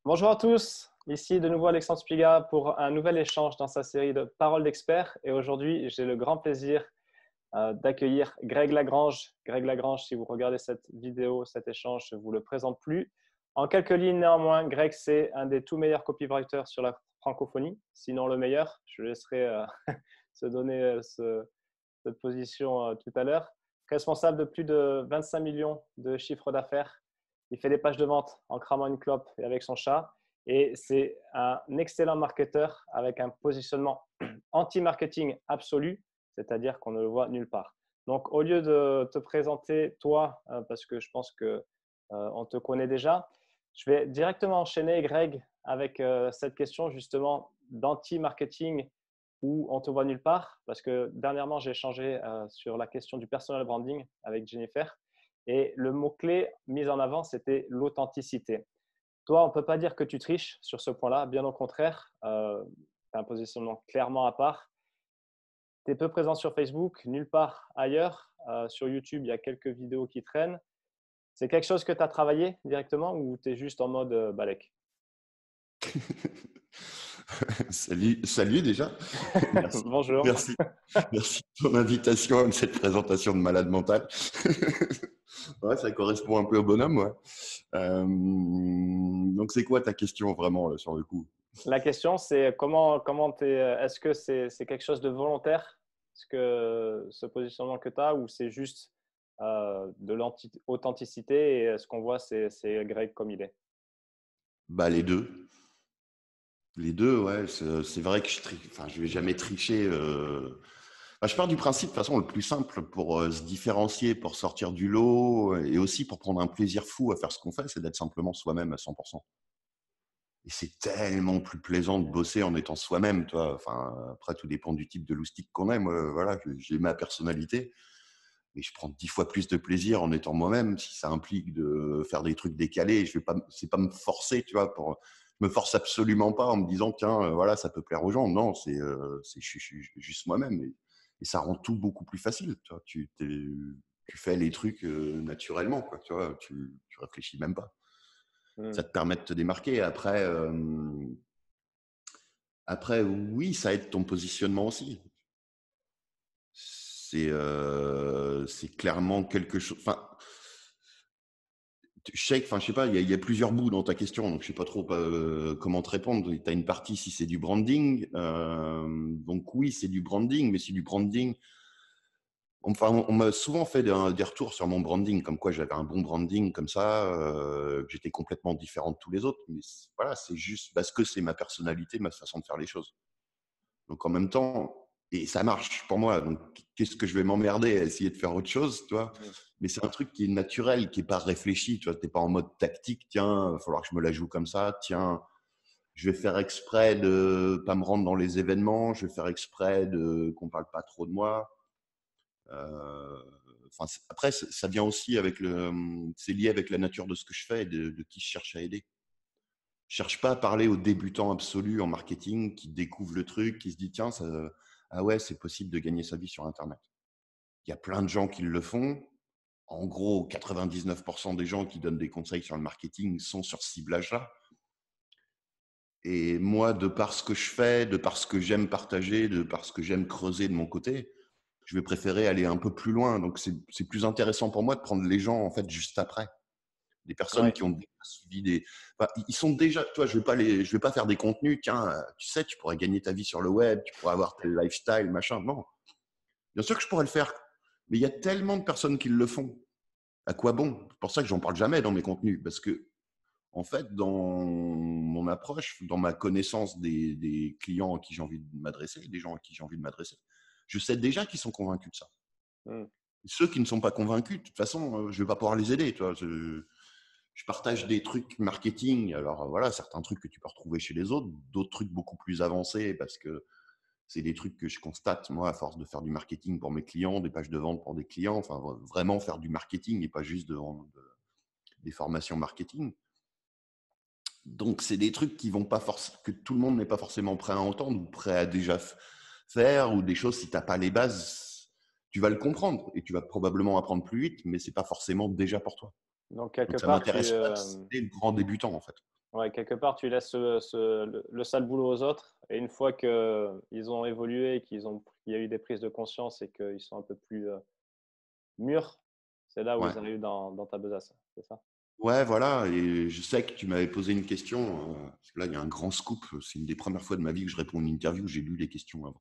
Bonjour à tous, ici de nouveau Alexandre Spiga pour un nouvel échange dans sa série de Paroles d'experts. Et aujourd'hui, j'ai le grand plaisir d'accueillir Greg Lagrange. Greg Lagrange, si vous regardez cette vidéo, cet échange, je ne vous le présente plus. En quelques lignes néanmoins, Greg, c'est un des tout meilleurs copywriters sur la francophonie, sinon le meilleur. Je laisserai se donner cette position tout à l'heure. Responsable de plus de 25 millions de chiffres d'affaires. Il fait des pages de vente en cramant une clope et avec son chat. Et c'est un excellent marketeur avec un positionnement anti-marketing absolu, c'est-à-dire qu'on ne le voit nulle part. Donc, au lieu de te présenter toi, parce que je pense qu'on te connaît déjà, je vais directement enchaîner, Greg, avec cette question justement d'anti-marketing où on te voit nulle part, parce que dernièrement, j'ai échangé sur la question du personal branding avec Jennifer, et le mot-clé mis en avant, c'était l'authenticité. Toi, on ne peut pas dire que tu triches sur ce point-là, bien au contraire, tu as un positionnement clairement à part. Tu es peu présent sur Facebook, nulle part ailleurs. Sur YouTube, il y a quelques vidéos qui traînent. C'est quelque chose que tu as travaillé directement ou tu es juste en mode balèque? Salut déjà. Merci, Bonjour. merci, merci de ton invitation à cette présentation de malade mental. Ouais, ça correspond un peu au bonhomme, ouais. Donc, c'est quoi ta question vraiment sur le coup? La question, c'est est-ce que c'est quelque chose de volontaire, ce positionnement que tu as, ou c'est juste de l'authenticité et ce qu'on voit, c'est Greg comme il est? Bah, les deux. Les deux, ouais. C'est vrai que je vais jamais tricher. Bah, je pars du principe, de toute façon, le plus simple pour se différencier, pour sortir du lot et aussi pour prendre un plaisir fou à faire ce qu'on fait, c'est d'être simplement soi-même à 100%. Et c'est tellement plus plaisant de bosser en étant soi-même, toi. Enfin, après, tout dépend du type de loustic qu'on est. Moi, voilà, j'ai ma personnalité, mais je prends 10 fois plus de plaisir en étant moi-même. Si ça implique de faire des trucs décalés, c'est pas me forcer, tu vois. Je me force absolument pas en me disant, tiens, voilà, ça peut plaire aux gens. Non, je suis juste moi-même. Et ça rend tout beaucoup plus facile, tu vois. Tu fais les trucs naturellement, quoi, tu vois. Tu réfléchis même pas. Hmm. Ça te permet de te démarquer. Après, oui, ça aide ton positionnement aussi. C'est clairement quelque chose. Enfin, je sais pas, il y a plusieurs bouts dans ta question, donc je sais pas trop comment te répondre. Tu as une partie si c'est du branding. Donc oui, c'est du branding, mais c'est du branding. Enfin, on m'a souvent fait des retours sur mon branding, comme quoi j'avais un bon branding comme ça, que j'étais complètement différent de tous les autres. Mais voilà, c'est juste parce que c'est ma personnalité, ma façon de faire les choses. Donc en même temps, et ça marche pour moi. Donc qu'est-ce que je vais m'emmerder à essayer de faire autre chose, tu vois? Hmm. Mais c'est un truc qui est naturel, qui est pas réfléchi, tu vois? T'es pas en mode tactique. Tiens, il va falloir que je me la joue comme ça. Tiens, je vais faire exprès de pas me rendre dans les événements. Je vais faire exprès de qu'on parle pas trop de moi. Euh, Enfin, après, ça vient aussi c'est lié avec la nature de ce que je fais et de qui je cherche à aider. Je cherche pas à parler aux débutants absolus en marketing qui découvrent le truc, qui se dit tiens, ah ouais, c'est possible de gagner sa vie sur Internet. Il y a plein de gens qui le font. En gros, 99% des gens qui donnent des conseils sur le marketing sont sur ce ciblage-là. Et moi, de par ce que je fais, de par ce que j'aime partager, de par ce que j'aime creuser de mon côté, je vais préférer aller un peu plus loin. Donc, c'est plus intéressant pour moi de prendre les gens en fait juste après. Des personnes Ouais. qui ont déjà suivi des. Enfin, ils sont déjà. Toi, je vais pas faire des contenus. Tiens, tu sais, tu pourrais gagner ta vie sur le web, tu pourrais avoir tel lifestyle, machin. Non. Bien sûr que je pourrais le faire. Mais il y a tellement de personnes qui le font. À quoi bon? C'est pour ça que j'en parle jamais dans mes contenus. Parce que, en fait, dans mon approche, dans ma connaissance des clients à qui j'ai envie de m'adresser, des gens à qui j'ai envie de m'adresser, je sais déjà qu'ils sont convaincus de ça. Hmm. Ceux qui ne sont pas convaincus, de toute façon, je ne vais pas pouvoir les aider. Toi. Je partage des trucs marketing. Alors voilà, certains trucs que tu peux retrouver chez les autres, d'autres trucs beaucoup plus avancés parce que c'est des trucs que je constate, moi, à force de faire du marketing pour mes clients, des pages de vente pour des clients, enfin vraiment faire du marketing et pas juste de vendre des formations marketing. Donc, c'est des trucs qui vont pas que tout le monde n'est pas forcément prêt à entendre ou prêt à déjà faire ou des choses, si tu n'as pas les bases, tu vas le comprendre et tu vas probablement apprendre plus vite, mais c'est pas forcément déjà pour toi. Donc, quelque Donc, ça part, m'intéresse pas de citer le grand débutant, en fait. Ouais, quelque part, tu laisses le sale boulot aux autres et une fois qu'ils ont évolué, qu'il y a eu des prises de conscience et qu'ils sont un peu plus mûrs, c'est là où Ouais. ils arrivent dans ta besace, c'est ça? Ouais, voilà. Et je sais que tu m'avais posé une question. Parce que là, il y a un grand scoop. C'est une des premières fois de ma vie que je réponds à une interview. J'ai lu les questions avant.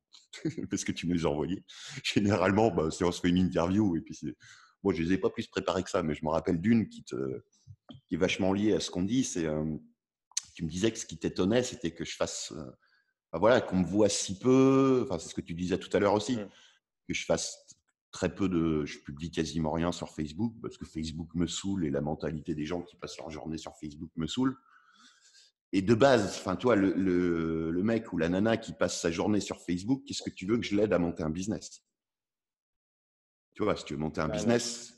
Parce que tu me les as envoyées. Généralement, bah, si on se fait une interview, et puis bon, je les ai pas plus préparées que ça, mais je me rappelle d'une qui est vachement liée à ce qu'on dit. Tu me disais que ce qui t'étonnait, c'était que je fasse, bah, voilà, qu'on me voit si peu. Enfin, c'est ce que tu disais tout à l'heure aussi, Mmh. que je fasse très peu je publie quasiment rien sur Facebook parce que Facebook me saoule et la mentalité des gens qui passent leur journée sur Facebook me saoule. Et de base, enfin, tu vois, le mec ou la nana qui passe sa journée sur Facebook, qu'est-ce que tu veux que je l'aide à monter un business? Tu vois, si tu veux monter un Ouais, non. business,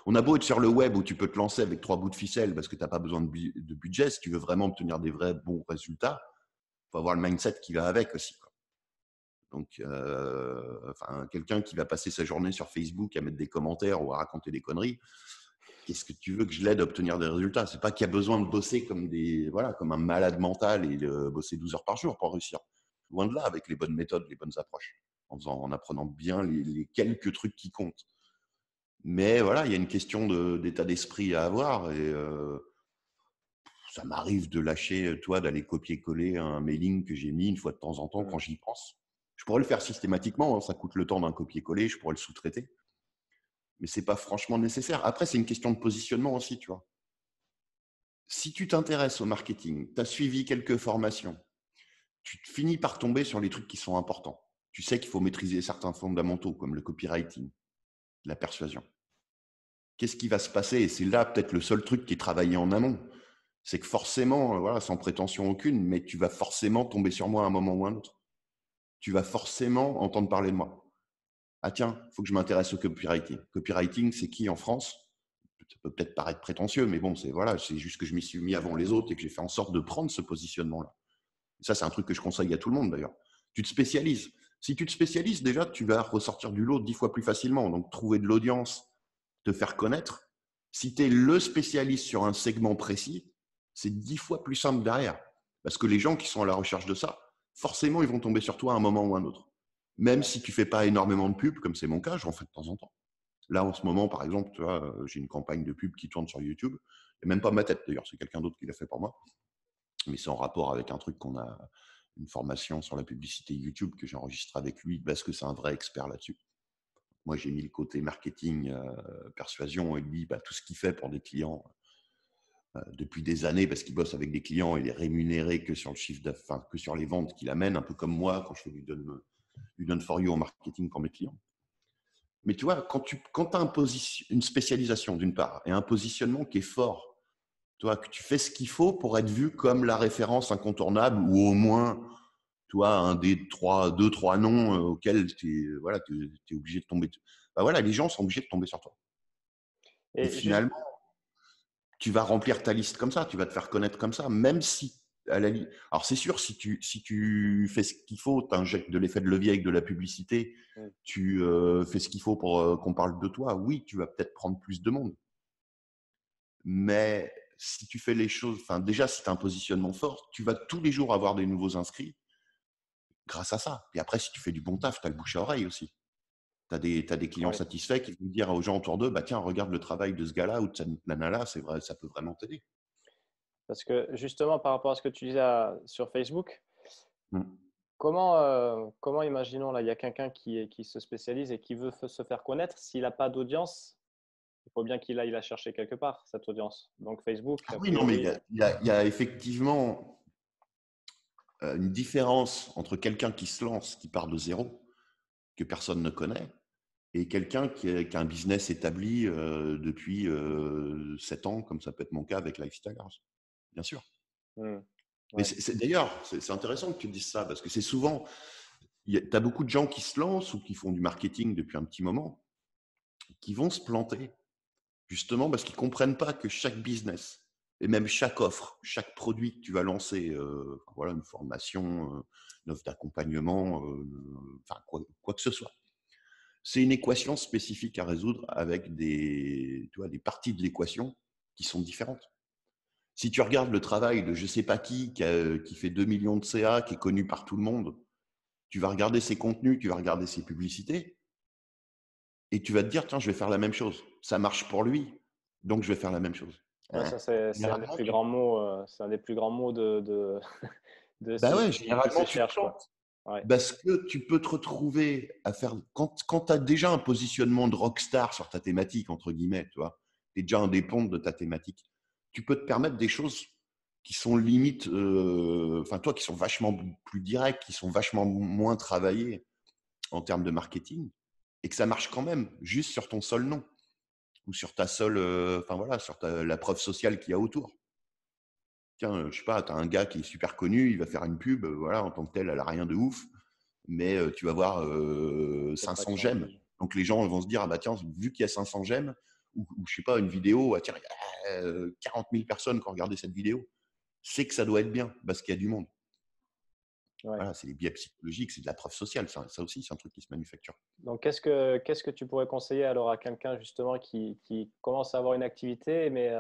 on a beau être sur le web où tu peux te lancer avec 3 bouts de ficelle parce que tu n'as pas besoin de budget. Si tu veux vraiment obtenir des vrais bons résultats, il faut avoir le mindset qui va avec aussi, quoi. Donc, enfin, quelqu'un qui va passer sa journée sur Facebook à mettre des commentaires ou à raconter des conneries, qu'est-ce que tu veux que je l'aide à obtenir des résultats? C'est pas qu'il y a besoin de bosser voilà, comme un malade mental et de bosser 12 heures par jour pour réussir. Loin de là, avec les bonnes méthodes, les bonnes approches, en apprenant bien les quelques trucs qui comptent. Mais voilà, il y a une question d'état d'esprit à avoir et ça m'arrive de lâcher, toi, d'aller copier-coller un mailing que j'ai mis une fois de temps en temps quand Mmh. j'y pense. Je pourrais le faire systématiquement, hein, ça coûte le temps d'un copier-coller, je pourrais le sous-traiter, mais c'est pas franchement nécessaire. Après, c'est une question de positionnement aussi, tu vois. Si tu t'intéresses au marketing, tu as suivi quelques formations, tu finis par tomber sur les trucs qui sont importants. Tu sais qu'il faut maîtriser certains fondamentaux comme le copywriting, la persuasion. Qu'est-ce qui va se passer? Et c'est là peut-être le seul truc qui est travaillé en amont. C'est que forcément, voilà, sans prétention aucune, mais tu vas forcément tomber sur moi à un moment ou un autre. Tu vas forcément entendre parler de moi. Ah tiens, il faut que je m'intéresse au copywriting. Copywriting, c'est qui en France? Ça peut peut-être paraître prétentieux, mais bon, c'est juste que je m'y suis mis avant les autres et que j'ai fait en sorte de prendre ce positionnement-là. Ça, c'est un truc que je conseille à tout le monde d'ailleurs. Tu te spécialises. Si tu te spécialises, déjà, tu vas ressortir du lot 10 fois plus facilement. Donc, trouver de l'audience, te faire connaître. Si tu es le spécialiste sur un segment précis, c'est 10 fois plus simple derrière. Parce que les gens qui sont à la recherche de ça, forcément, ils vont tomber sur toi à un moment ou à un autre. Même Ouais. si tu ne fais pas énormément de pubs, comme c'est mon cas, j'en fais de temps en temps. Là, en ce moment, par exemple, tu vois, j'ai une campagne de pub qui tourne sur YouTube. Et même pas ma tête, d'ailleurs, c'est quelqu'un d'autre qui l'a fait pour moi. Mais c'est en rapport avec un truc une formation sur la publicité YouTube que j'enregistre avec lui parce que c'est un vrai expert là-dessus. Moi, j'ai mis le côté marketing, persuasion, et lui, bah, tout ce qu'il fait pour des clients depuis des années, parce qu'il bosse avec des clients, il est rémunéré que sur le chiffre d'affaires, enfin, que sur les ventes qu'il amène, un peu comme moi quand je fais du done for you en marketing pour mes clients. Mais tu vois, quand tu as une spécialisation d'une part et un positionnement qui est fort, toi, que tu fais ce qu'il faut pour être vu comme la référence incontournable ou au moins, toi, un des deux, trois noms auxquels tu es, voilà, t'es obligé de tomber. Bah voilà, les gens sont obligés de tomber sur toi. Et Et juste, finalement, tu vas remplir ta liste comme ça, tu vas te faire connaître comme ça, même si, alors c'est sûr, si tu fais ce qu'il faut, tu injectes de l'effet de levier avec de la publicité, mmh, tu fais ce qu'il faut pour qu'on parle de toi, oui, tu vas peut-être prendre plus de monde. Mais si tu fais les choses, enfin déjà, si tu as un positionnement fort, tu vas tous les jours avoir des nouveaux inscrits grâce à ça. Et après, si tu fais du bon taf, tu as le bouche à oreille aussi. T'as des clients ouais. satisfaits qui vont dire aux gens autour d'eux, bah tiens, regarde le travail de ce gars-là ou de cette nana-là, c'est vrai, ça peut vraiment t'aider. Parce que justement, par rapport à ce que tu disais sur Facebook, Mm. comment imaginons là, il y a quelqu'un qui se spécialise et qui veut se faire connaître, s'il n'a pas d'audience, il faut bien qu'il aille la chercher quelque part, cette audience. Donc Facebook, Ah a oui, non, mais priori, il y a effectivement une différence entre quelqu'un qui se lance, qui part de zéro, que personne ne connaît, et quelqu'un qui a un business établi depuis 7 ans, comme ça peut être mon cas avec Lifestyle House. Bien sûr. mmh, Mais ouais, d'ailleurs, c'est intéressant que tu dises ça, parce que c'est souvent, tu as beaucoup de gens qui se lancent ou qui font du marketing depuis un petit moment, qui vont se planter, justement parce qu'ils ne comprennent pas que chaque business, et même chaque offre, chaque produit que tu vas lancer, voilà, une formation, une offre d'accompagnement, enfin quoi que ce soit, c'est une équation spécifique à résoudre avec tu vois, des parties de l'équation qui sont différentes. Si tu regardes le travail de je sais pas qui fait 2 millions de CA, qui est connu par tout le monde, tu vas regarder ses contenus, tu vas regarder ses publicités, et tu vas te dire, tiens, je vais faire la même chose. Ça marche pour lui, donc je vais faire la même chose. Ouais, Hein. ça c'est un des Généralement, plus grands mots, c'est un des plus grands mots de de bah ces ouais, de ces généralement, tu te cherches, quoi. plantes. Ouais, Parce que tu peux te retrouver à faire. Quand tu as déjà un positionnement de rockstar sur ta thématique, entre guillemets, tu vois, tu es déjà un des pontes de ta thématique, tu peux te permettre des choses qui sont limite, enfin, toi, qui sont vachement plus directes, qui sont vachement moins travaillées en termes de marketing, et que ça marche quand même, juste sur ton seul nom, ou sur ta seule, enfin voilà, sur la preuve sociale qu'il y a autour. Tiens, je sais pas, tu as un gars qui est super connu, il va faire une pub, voilà, en tant que tel, elle a rien de ouf, mais tu vas avoir peu de 500 traction. j'aime. Donc les gens vont se dire, ah bah tiens, vu qu'il y a 500 j'aime, ou je sais pas, une vidéo, ah, tiens, il y a 40 000 personnes qui ont regardé cette vidéo, c'est que ça doit être bien, parce qu'il y a du monde. Ouais. Voilà, c'est les biais psychologiques, c'est de la preuve sociale, ça aussi, c'est un truc qui se manufacture. Donc qu'est-ce que tu pourrais conseiller alors à quelqu'un justement qui commence à avoir une activité mais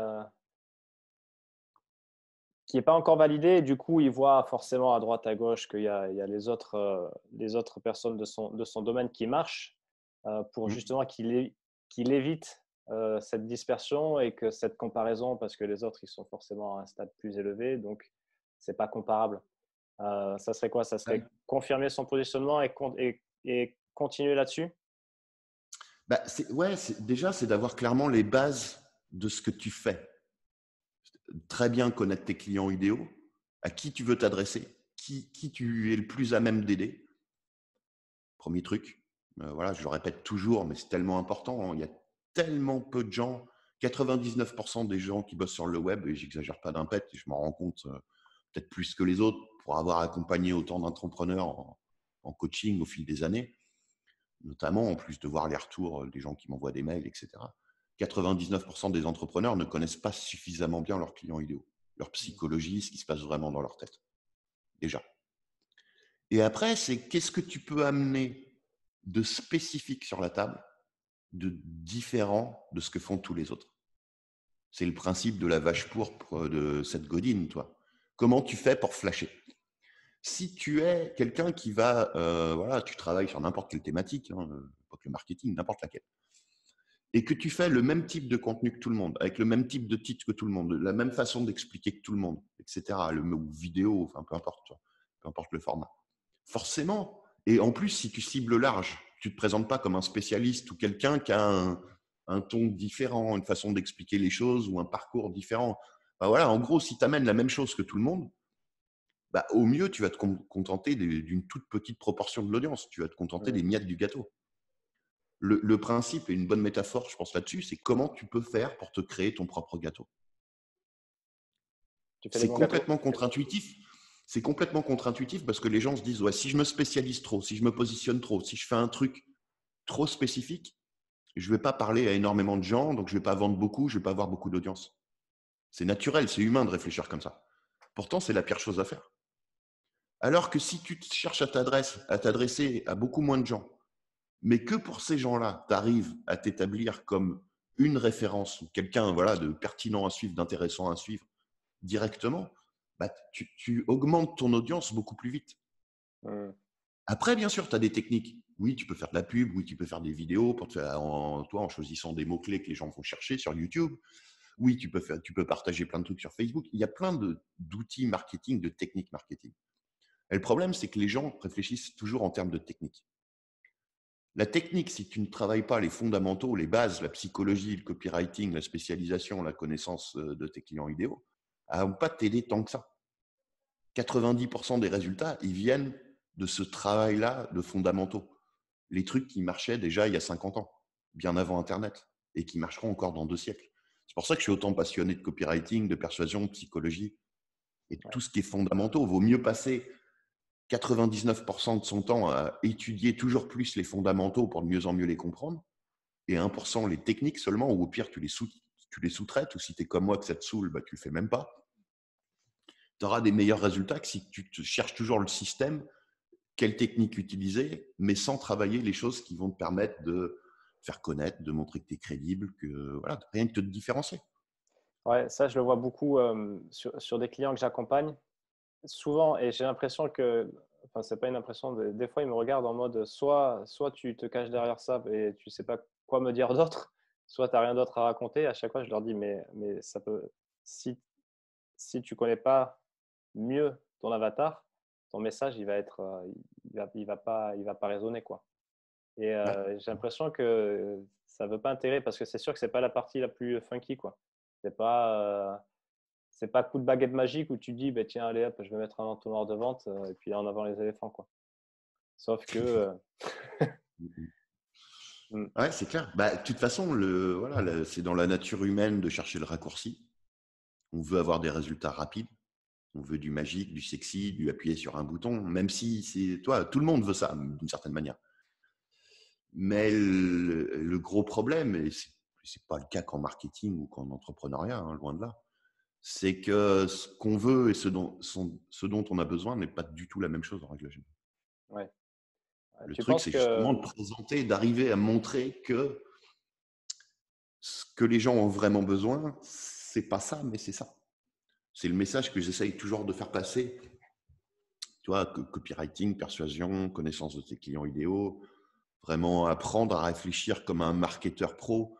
qui est pas encore validée et du coup il voit forcément à droite à gauche qu'il y a les autres personnes de son domaine qui marchent, pour Mm. justement qu'il évite, cette dispersion et que cette comparaison parce que les autres ils sont forcément à un stade plus élevé donc c'est pas comparable. Ça serait quoi? Ça serait Ouais. confirmer son positionnement et continuer là-dessus? Bah, ouais, déjà, c'est d'avoir clairement les bases de ce que tu fais. Très bien connaître tes clients idéaux, à qui tu veux t'adresser, qui tu es le plus à même d'aider. Premier truc. Voilà, je le répète toujours, mais c'est tellement important. Hein. Il y a tellement peu de gens, 99% des gens qui bossent sur le web, et j'exagère pas d'un pet, et je m'en rends compte peut-être plus que les autres, pour avoir accompagné autant d'entrepreneurs en coaching au fil des années, notamment en plus de voir les retours des gens qui m'envoient des mails, etc. 99% des entrepreneurs ne connaissent pas suffisamment bien leurs clients idéaux, leur psychologie, ce qui se passe vraiment dans leur tête, déjà. Et après, c'est qu'est-ce que tu peux amener de spécifique sur la table, de différent de ce que font tous les autres. C'est le principe de la vache pourpre de Seth Godin, toi. Comment tu fais pour flasher? Si tu es quelqu'un qui va, voilà, tu travailles sur n'importe quelle thématique, hein, pas que le marketing, n'importe laquelle, et que tu fais le même type de contenu que tout le monde, avec le même type de titre que tout le monde, la même façon d'expliquer que tout le monde, etc., ou vidéo, enfin peu importe, toi, peu importe le format. Forcément. Et en plus, si tu cibles large, tu ne te présentes pas comme un spécialiste ou quelqu'un qui a un ton différent, une façon d'expliquer les choses ou un parcours différent. Bah voilà, en gros, si tu amènes la même chose que tout le monde, bah, au mieux, tu vas te contenter d'une toute petite proportion de l'audience. Tu vas te contenter des Mmh. miettes du gâteau. Le principe et une bonne métaphore, je pense là-dessus, c'est comment tu peux faire pour te créer ton propre gâteau. Tu fais des C'est bons gâteaux? complètement contre-intuitif. C'est complètement contre-intuitif parce que les gens se disent, ouais, si je me spécialise trop, si je me positionne trop, si je fais un truc trop spécifique, je ne vais pas parler à énormément de gens, donc je ne vais pas vendre beaucoup, je ne vais pas avoir beaucoup d'audience. C'est naturel, c'est humain de réfléchir comme ça. Pourtant, c'est la pire chose à faire. Alors que si tu cherches à t'adresser à beaucoup moins de gens, mais que pour ces gens-là, tu arrives à t'établir comme une référence ou quelqu'un voilà, de pertinent à suivre, d'intéressant à suivre directement, bah, tu augmentes ton audience beaucoup plus vite. Mmh. Après, bien sûr, tu as des techniques. Oui, tu peux faire de la pub, oui, tu peux faire des vidéos pour en choisissant des mots-clés que les gens vont chercher sur YouTube. Oui, tu peux partager plein de trucs sur Facebook. Il y a plein d'outils marketing, de techniques marketing. Et le problème, c'est que les gens réfléchissent toujours en termes de technique. La technique, si tu ne travailles pas les fondamentaux, les bases, la psychologie, le copywriting, la spécialisation, la connaissance de tes clients idéaux, ne vont pas t'aider tant que ça. 90% des résultats, ils viennent de ce travail-là de fondamentaux. Les trucs qui marchaient déjà il y a 50 ans, bien avant Internet, et qui marcheront encore dans 2 siècles. C'est pour ça que je suis autant passionné de copywriting, de persuasion, de psychologie, et de Ouais. tout ce qui est fondamentaux. Il vaut mieux passer 99% de son temps à étudier toujours plus les fondamentaux pour de mieux en mieux les comprendre, et 1% les techniques seulement, ou au pire, tu les sous-traites, ou si tu es comme moi que ça te saoule, bah, tu ne le fais même pas. Tu auras des meilleurs résultats que si tu te cherches toujours le système, quelle technique utiliser, mais sans travailler les choses qui vont te permettre de faire connaître, de montrer que tu es crédible, que voilà, rien que de te différencier. Ouais, ça, je le vois beaucoup sur des clients que j'accompagne. Souvent, et j'ai l'impression que, enfin, c'est pas une impression, des fois, ils me regardent en mode soit tu te caches derrière ça et tu sais pas quoi me dire d'autre, soit tu as rien d'autre à raconter. À chaque fois, je leur dis, mais ça peut, si, si tu connais pas mieux ton avatar, ton message, il va être, il va pas résonner, quoi. Et Ouais. j'ai l'impression que ça veut pas intégrer parce que c'est sûr que c'est pas la partie la plus funky, quoi. C'est pas, c'est pas coup de baguette magique où tu dis: «Beh, tiens, allez hop, je vais mettre un entonnoir de vente, et puis en avant les éléphants», quoi. Sauf que, mmh, Ouais, c'est clair. Bah, de toute façon, voilà, c'est dans la nature humaine de chercher le raccourci. On veut avoir des résultats rapides. On veut du magique, du sexy, du appuyer sur un bouton, même si c'est toi, tout le monde veut ça d'une certaine manière. Mais le gros problème, et c'est pas le cas qu'en marketing ou qu'en entrepreneuriat, hein, loin de là, c'est que ce qu'on veut et ce dont on a besoin n'est pas du tout la même chose en règle générale. ouais. Le Tu truc, penses c'est que justement de présenter, d'arriver à montrer que ce que les gens ont vraiment besoin, c'est pas ça, mais c'est ça. C'est le message que j'essaye toujours de faire passer. Tu vois, copywriting, persuasion, connaissance de tes clients idéaux, vraiment apprendre à réfléchir comme un marketeur pro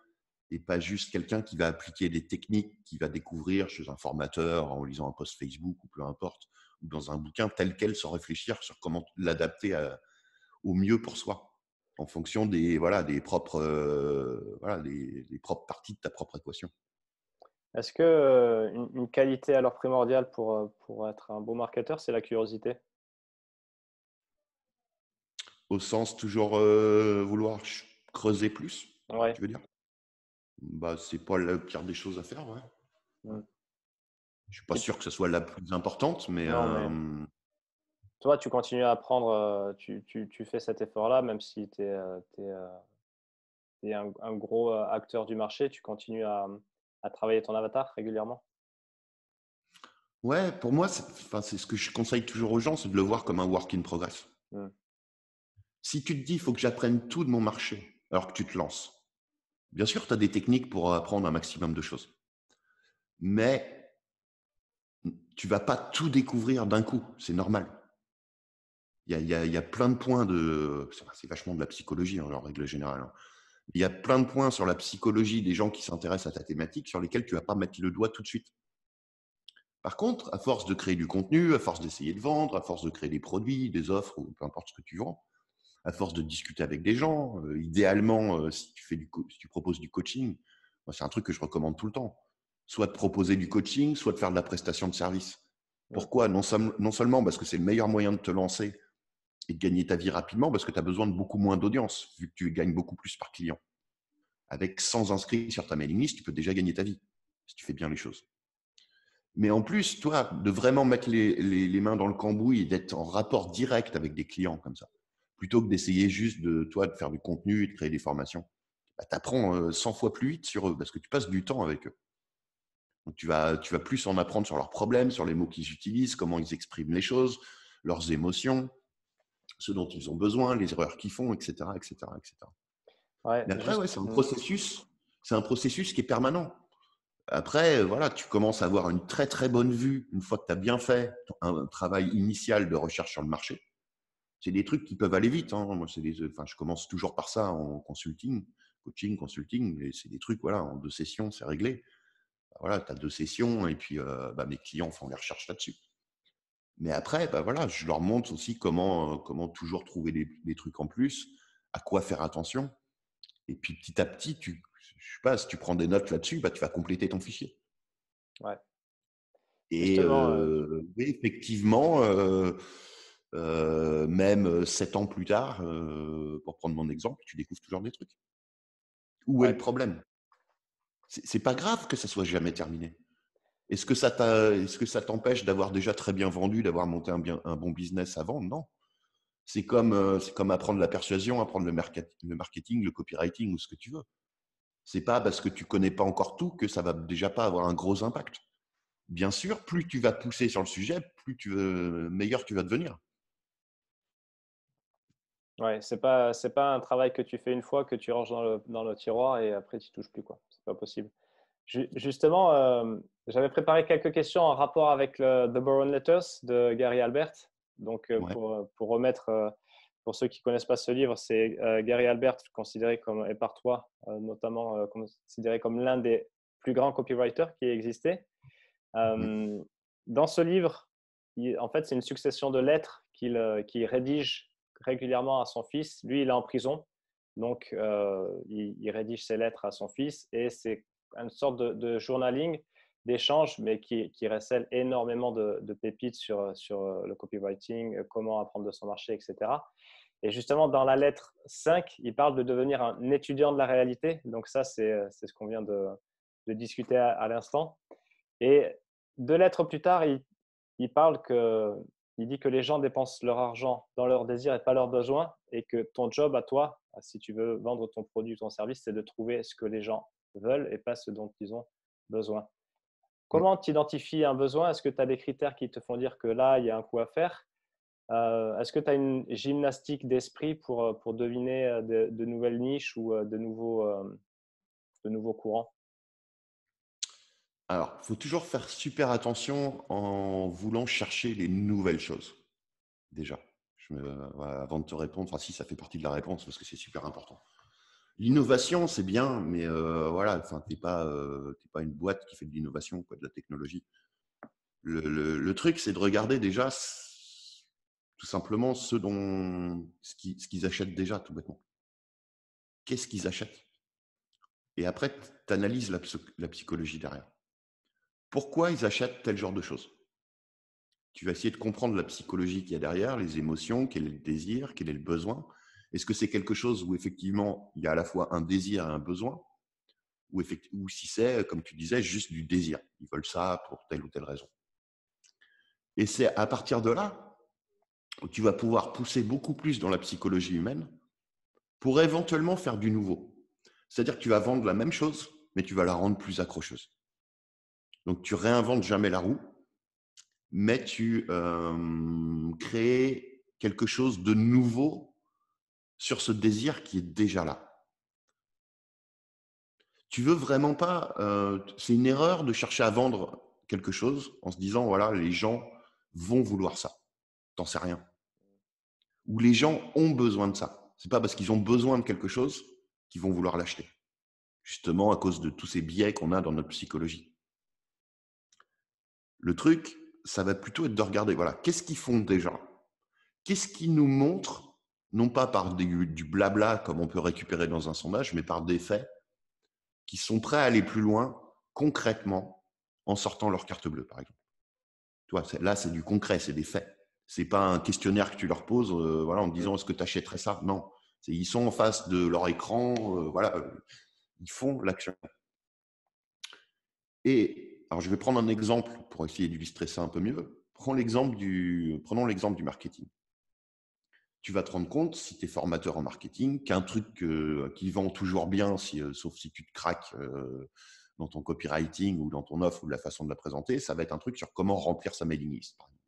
et pas juste quelqu'un qui va appliquer des techniques qu'il va découvrir chez un formateur en lisant un post Facebook ou peu importe, ou dans un bouquin tel quel sans réfléchir sur comment l'adapter au mieux pour soi en fonction des, voilà, des propres, voilà, des propres parties de ta propre équation. est-ce que, une qualité alors primordiale pour être un bon marketeur, c'est la curiosité? Au sens toujours vouloir creuser plus, Ouais. tu veux dire? Bah, c'est pas la pire des choses à faire, ouais. Ouais. Mmh. Je suis pas Et sûr que ce soit la plus importante, mais non, mais toi, tu continues à apprendre, tu fais cet effort-là, même si tu es, un gros, acteur du marché, tu continues à travailler ton avatar régulièrement? ouais, pour moi, enfin, c'est ce que je conseille toujours aux gens, c'est de le voir comme un work in progress. Mmh. Si tu te dis, il faut que j'apprenne tout de mon marché, alors que tu te lances, bien sûr, tu as des techniques pour apprendre un maximum de choses, mais tu vas pas tout découvrir d'un coup, c'est normal. Il y a plein de points de, c'est vachement de la psychologie en règle générale, hein. Il y a plein de points sur la psychologie des gens qui s'intéressent à ta thématique sur lesquels tu vas pas mettre le doigt tout de suite. Par contre, à force de créer du contenu, à force d'essayer de vendre, à force de créer des produits, des offres ou peu importe ce que tu vends, à force de discuter avec des gens, idéalement, si si tu proposes du coaching, moi, c'est un truc que je recommande tout le temps. Soit de proposer du coaching, soit de faire de la prestation de service. Mmh. Pourquoi? Non seulement parce que c'est le meilleur moyen de te lancer et de gagner ta vie rapidement, parce que tu as besoin de beaucoup moins d'audience, vu que tu gagnes beaucoup plus par client. Avec 100 inscrits sur ta mailing list, tu peux déjà gagner ta vie, si tu fais bien les choses. Mais en plus, toi, de vraiment mettre les mains dans le cambouis et d'être en rapport direct avec des clients comme ça, plutôt que d'essayer juste de, toi, de faire du contenu et de créer des formations, bah, tu apprends 100 fois plus vite sur eux parce que tu passes du temps avec eux. Donc, tu vas plus en apprendre sur leurs problèmes, sur les mots qu'ils utilisent, comment ils expriment les choses, leurs émotions, ce dont ils ont besoin, les erreurs qu'ils font, etc., etc., etc. Ouais, Mais après, juste ouais, c'est un processus qui est permanent. Après, voilà, tu commences à avoir une très très bonne vue une fois que tu as bien fait un travail initial de recherche sur le marché. C'est des trucs qui peuvent aller vite, hein. Moi, enfin, je commence toujours par ça en consulting, coaching, consulting, et c'est des trucs, voilà, en 2 sessions, c'est réglé. Bah, voilà, tu as 2 sessions et puis bah, mes clients font les recherches là-dessus. Mais après, bah, voilà, je leur montre aussi comment toujours trouver des trucs en plus, à quoi faire attention. Et puis petit à petit, je sais pas, si tu prends des notes là-dessus, bah, tu vas compléter ton fichier. ouais, Et justement, oui, effectivement, même 7 ans plus tard, pour prendre mon exemple, tu découvres toujours des trucs. Où est le ouais. problème? C'est pas grave que ça soit jamais terminé. Est-ce que ça t'empêche d'avoir déjà très bien vendu, d'avoir monté un bon business avant? Non. C'est comme apprendre la persuasion, apprendre le marketing, le copywriting ou ce que tu veux. C'est pas parce que tu connais pas encore tout que ça va déjà pas avoir un gros impact. Bien sûr, plus tu vas pousser sur le sujet, meilleur tu vas devenir. Ouais, c'est pas un travail que tu fais une fois, que tu ranges dans le tiroir et après tu y touches plus, quoi. C'est pas possible. Justement, j'avais préparé quelques questions en rapport avec The Boron Letters de Gary Albert. Donc, Ouais. pour remettre, pour ceux qui ne connaissent pas ce livre, c'est Gary Albert, considéré comme, et par toi notamment, considéré comme l'un des plus grands copywriters qui ait existé. Mhm. Dans ce livre, en fait, c'est une succession de lettres qu'il rédige régulièrement à son fils. Lui, il est en prison, donc il rédige ses lettres à son fils et c'est une sorte de journaling, d'échange, mais qui recèle énormément de pépites sur le copywriting, comment apprendre de son marché, etc. Et justement, dans la lettre 5, il parle de devenir un étudiant de la réalité. Donc ça, c'est ce qu'on vient de discuter à l'instant. Et 2 lettres plus tard, il dit que les gens dépensent leur argent dans leurs désirs et pas leurs besoins, et que ton job à toi, si tu veux vendre ton produit ou ton service, c'est de trouver ce que les gens veulent et pas ce dont ils ont besoin. Comment tu identifies un besoin? Est-ce que tu as des critères qui te font dire que là, il y a un coup à faire? Est-ce que tu as une gymnastique d'esprit pour deviner de nouvelles niches ou de nouveaux courants? Alors, il faut toujours faire super attention en voulant chercher les nouvelles choses, déjà. Voilà, avant de te répondre, enfin si, ça fait partie de la réponse parce que c'est super important. L'innovation, c'est bien, mais voilà, enfin, t'es pas une boîte qui fait de l'innovation, quoi, de la technologie. Le truc, c'est de regarder déjà tout simplement ce qu'ils achètent déjà, tout bêtement. Qu'est-ce qu'ils achètent? Et après, tu analyses la psychologie derrière. Pourquoi ils achètent tel genre de choses? Tu vas essayer de comprendre la psychologie qu'il y a derrière, les émotions, quel est le désir, quel est le besoin. Est-ce que c'est quelque chose où effectivement il y a à la fois un désir et un besoin, ou si c'est, comme tu disais, juste du désir. Ils veulent ça pour telle ou telle raison. Et c'est à partir de là où tu vas pouvoir pousser beaucoup plus dans la psychologie humaine pour éventuellement faire du nouveau. C'est-à-dire que tu vas vendre la même chose, mais tu vas la rendre plus accrocheuse. Donc tu réinventes jamais la roue, mais tu crées quelque chose de nouveau sur ce désir qui est déjà là. Tu veux vraiment pas, c'est une erreur de chercher à vendre quelque chose en se disant, voilà, les gens vont vouloir ça. T'en sais rien. Ou les gens ont besoin de ça. C'est pas parce qu'ils ont besoin de quelque chose qu'ils vont vouloir l'acheter. Justement, à cause de tous ces biais qu'on a dans notre psychologie. Le truc, ça va plutôt être de regarder, voilà, qu'est-ce qu'ils font déjà? Qu'est-ce qu'ils nous montrent, non pas par du blabla comme on peut récupérer dans un sondage, mais par des faits qui sont prêts à aller plus loin concrètement en sortant leur carte bleue, par exemple. Tu vois, là, c'est du concret, c'est des faits. C'est pas un questionnaire que tu leur poses voilà, en te disant est-ce que tu achèterais ça? Non. Ils sont en face de leur écran, voilà, ils font l'action. Et alors, je vais prendre un exemple pour essayer d'illustrer ça un peu mieux. Prenons l'exemple du marketing. Tu vas te rendre compte, si tu es formateur en marketing, qu'un truc qui vend toujours bien, sauf si tu te craques dans ton copywriting ou dans ton offre ou la façon de la présenter, ça va être un truc sur comment remplir sa mailing list. Par exemple.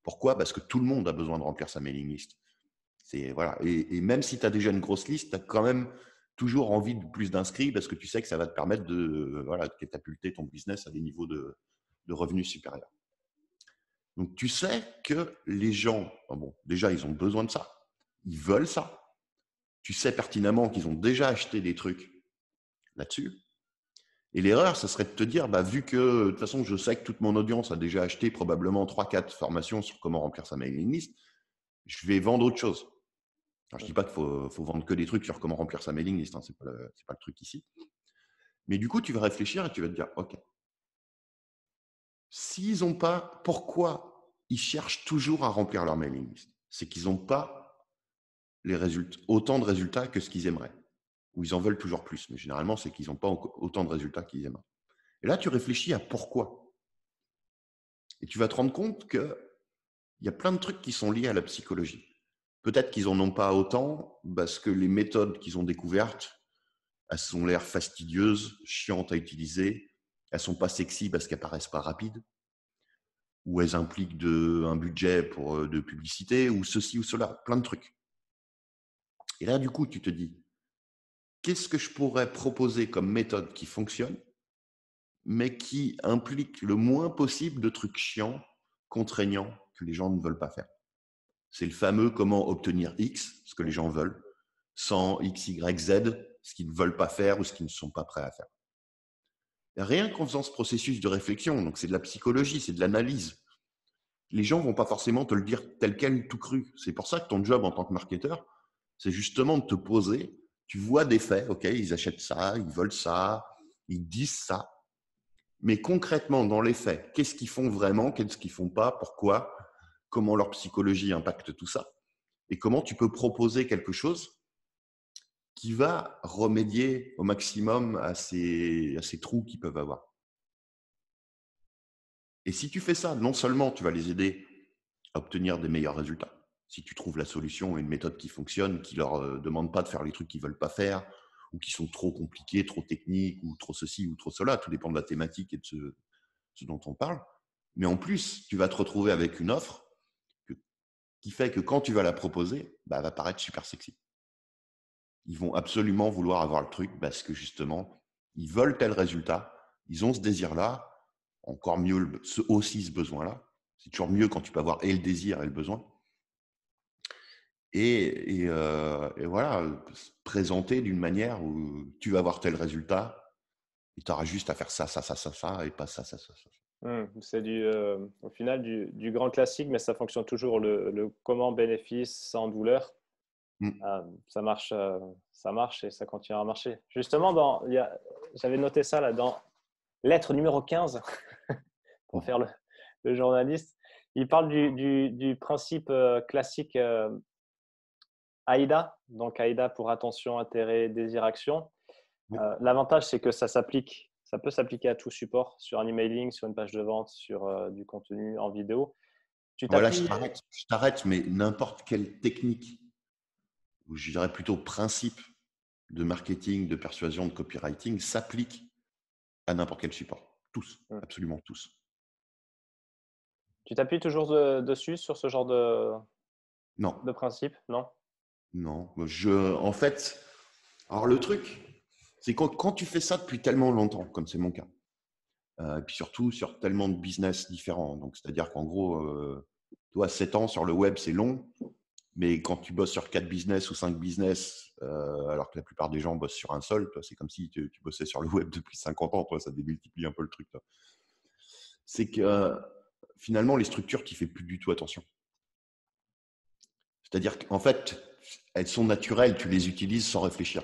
Pourquoi? Parce que tout le monde a besoin de remplir sa mailing list. Voilà. Et même si tu as déjà une grosse liste, tu as quand même toujours envie de plus d'inscrits parce que tu sais que ça va te permettre de catapulter ton business à des niveaux de revenus supérieurs. Donc, tu sais que les gens, bon, déjà, ils ont besoin de ça. Ils veulent ça. Tu sais pertinemment qu'ils ont déjà acheté des trucs là-dessus. Et l'erreur, ça serait de te dire, bah, vu que de toute façon, je sais que toute mon audience a déjà acheté probablement 3-4 formations sur comment remplir sa mailing list, je vais vendre autre chose. Alors, je ne dis pas qu'il faut vendre que des trucs sur comment remplir sa mailing list, hein, ce n'est pas le truc ici. Mais du coup, tu vas réfléchir et tu vas te dire, OK, s'ils n'ont pas, pourquoi ils cherchent toujours à remplir leur mailing list? C'est qu'ils n'ont pas autant de résultats que ce qu'ils aimeraient. Ou ils en veulent toujours plus. Mais généralement, c'est qu'ils n'ont pas autant de résultats qu'ils aimeraient. Et là, tu réfléchis à pourquoi. Et tu vas te rendre compte qu'il y a plein de trucs qui sont liés à la psychologie. Peut-être qu'ils n'en ont pas autant parce que les méthodes qu'ils ont découvertes, elles ont l'air fastidieuses, chiantes à utiliser. Elles ne sont pas sexy parce qu'elles ne paraissent pas rapides. Ou elles impliquent un budget de publicité, ou ceci ou cela. Plein de trucs. Et là, du coup, tu te dis, qu'est-ce que je pourrais proposer comme méthode qui fonctionne mais qui implique le moins possible de trucs chiants, contraignants, que les gens ne veulent pas faire. C'est le fameux comment obtenir X, ce que les gens veulent, sans X, Y, Z, ce qu'ils ne veulent pas faire ou ce qu'ils ne sont pas prêts à faire. Et rien qu'en faisant ce processus de réflexion, donc c'est de la psychologie, c'est de l'analyse, les gens ne vont pas forcément te le dire tel quel, tout cru. C'est pour ça que ton job en tant que marketeur, c'est justement de te poser, tu vois des faits, ok, ils achètent ça, ils veulent ça, ils disent ça, mais concrètement, dans les faits, qu'est-ce qu'ils font vraiment, qu'est-ce qu'ils font pas, pourquoi, comment leur psychologie impacte tout ça, et comment tu peux proposer quelque chose qui va remédier au maximum à ces trous qu'ils peuvent avoir. Et si tu fais ça, non seulement tu vas les aider à obtenir des meilleurs résultats, si tu trouves la solution et une méthode qui fonctionne, qui ne leur demande pas de faire les trucs qu'ils ne veulent pas faire, ou qui sont trop compliqués, trop techniques, ou trop ceci ou trop cela, tout dépend de la thématique et de ce dont on parle. Mais en plus, tu vas te retrouver avec une offre qui fait que quand tu vas la proposer, bah, elle va paraître super sexy. Ils vont absolument vouloir avoir le truc parce que justement, ils veulent tel résultat, ils ont ce désir-là, encore mieux aussi ce besoin-là. C'est toujours mieux quand tu peux avoir et le désir et le besoin. Et voilà, présenter d'une manière où tu vas avoir tel résultat et tu auras juste à faire ça, ça, ça, ça, ça, et pas ça, ça, ça, ça. C'est au final du grand classique, mais ça fonctionne toujours, le comment bénéfice sans douleur. Ça marche et ça continue à marcher. Justement, j'avais noté ça là, dans lettre numéro 15, pour faire le journaliste. Il parle du principe classique AIDA, donc AIDA pour attention, intérêt, désir, action. L'avantage, c'est que ça peut s'appliquer à tout support, sur un emailing, sur une page de vente, sur du contenu en vidéo. Voilà, je t'arrête, mais n'importe quelle technique, ou je dirais plutôt principe de marketing, de persuasion, de copywriting, s'applique à n'importe quel support. Tous, absolument tous. Tu t'appuies toujours dessus, sur ce genre Non. de principe, non? Non. En fait, alors le truc, c'est quand tu fais ça depuis tellement longtemps, comme c'est mon cas, et puis surtout sur tellement de business différents. Donc, c'est-à-dire qu'en gros, toi, 7 ans sur le web, c'est long, mais quand tu bosses sur 4 business ou 5 business, alors que la plupart des gens bossent sur un seul, toi, c'est comme si tu bossais sur le web depuis 50 ans, toi, ça démultiplie un peu le truc. Toi. C'est que finalement, les structures, tu fais plus du tout attention. C'est-à-dire qu'en fait, elles sont naturelles, tu les utilises sans réfléchir.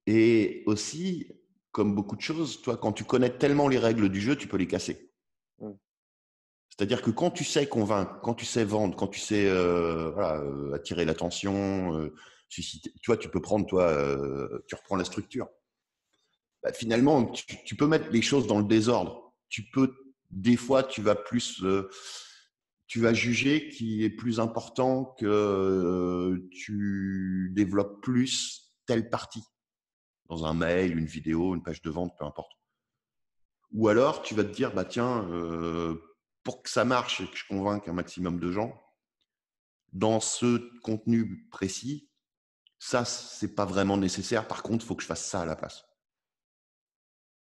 Et aussi, comme beaucoup de choses, toi, quand tu connais tellement les règles du jeu, tu peux les casser. C'est-à-dire que quand tu sais convaincre, quand tu sais vendre, quand tu sais attirer l'attention, susciter, toi, tu peux prendre, tu reprends la structure. Bah, finalement, tu peux mettre les choses dans le désordre. Des fois, tu vas juger qu'il est plus important que tu développes plus telle partie dans un mail, une vidéo, une page de vente, peu importe. Ou alors, tu vas te dire, bah tiens, pour que ça marche et que je convainque un maximum de gens, dans ce contenu précis, ça, c'est pas vraiment nécessaire. Par contre, il faut que je fasse ça à la place.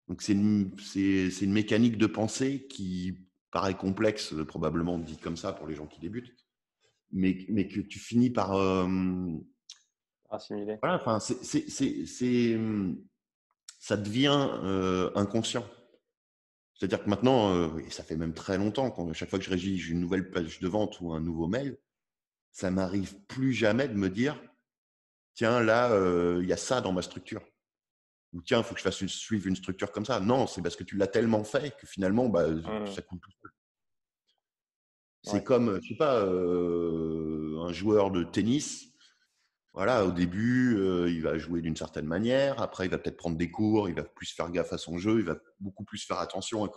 Donc, c'est une mécanique de pensée qui paraît complexe, probablement dit comme ça pour les gens qui débutent, mais que tu finis par assimiler. Voilà, enfin, ça devient inconscient. C'est-à-dire que maintenant, et ça fait même très longtemps, à chaque fois que je rédige une nouvelle page de vente ou un nouveau mail, ça m'arrive plus jamais de me dire, tiens, là, il y a ça dans ma structure. Ou tiens, il faut que je suive une structure comme ça. Non, c'est parce que tu l'as tellement fait que finalement, ça coule tout seul. C'est comme, je sais pas, un joueur de tennis. Voilà, au début, il va jouer d'une certaine manière. Après, il va peut-être prendre des cours. Il va plus faire gaffe à son jeu. Il va beaucoup plus faire attention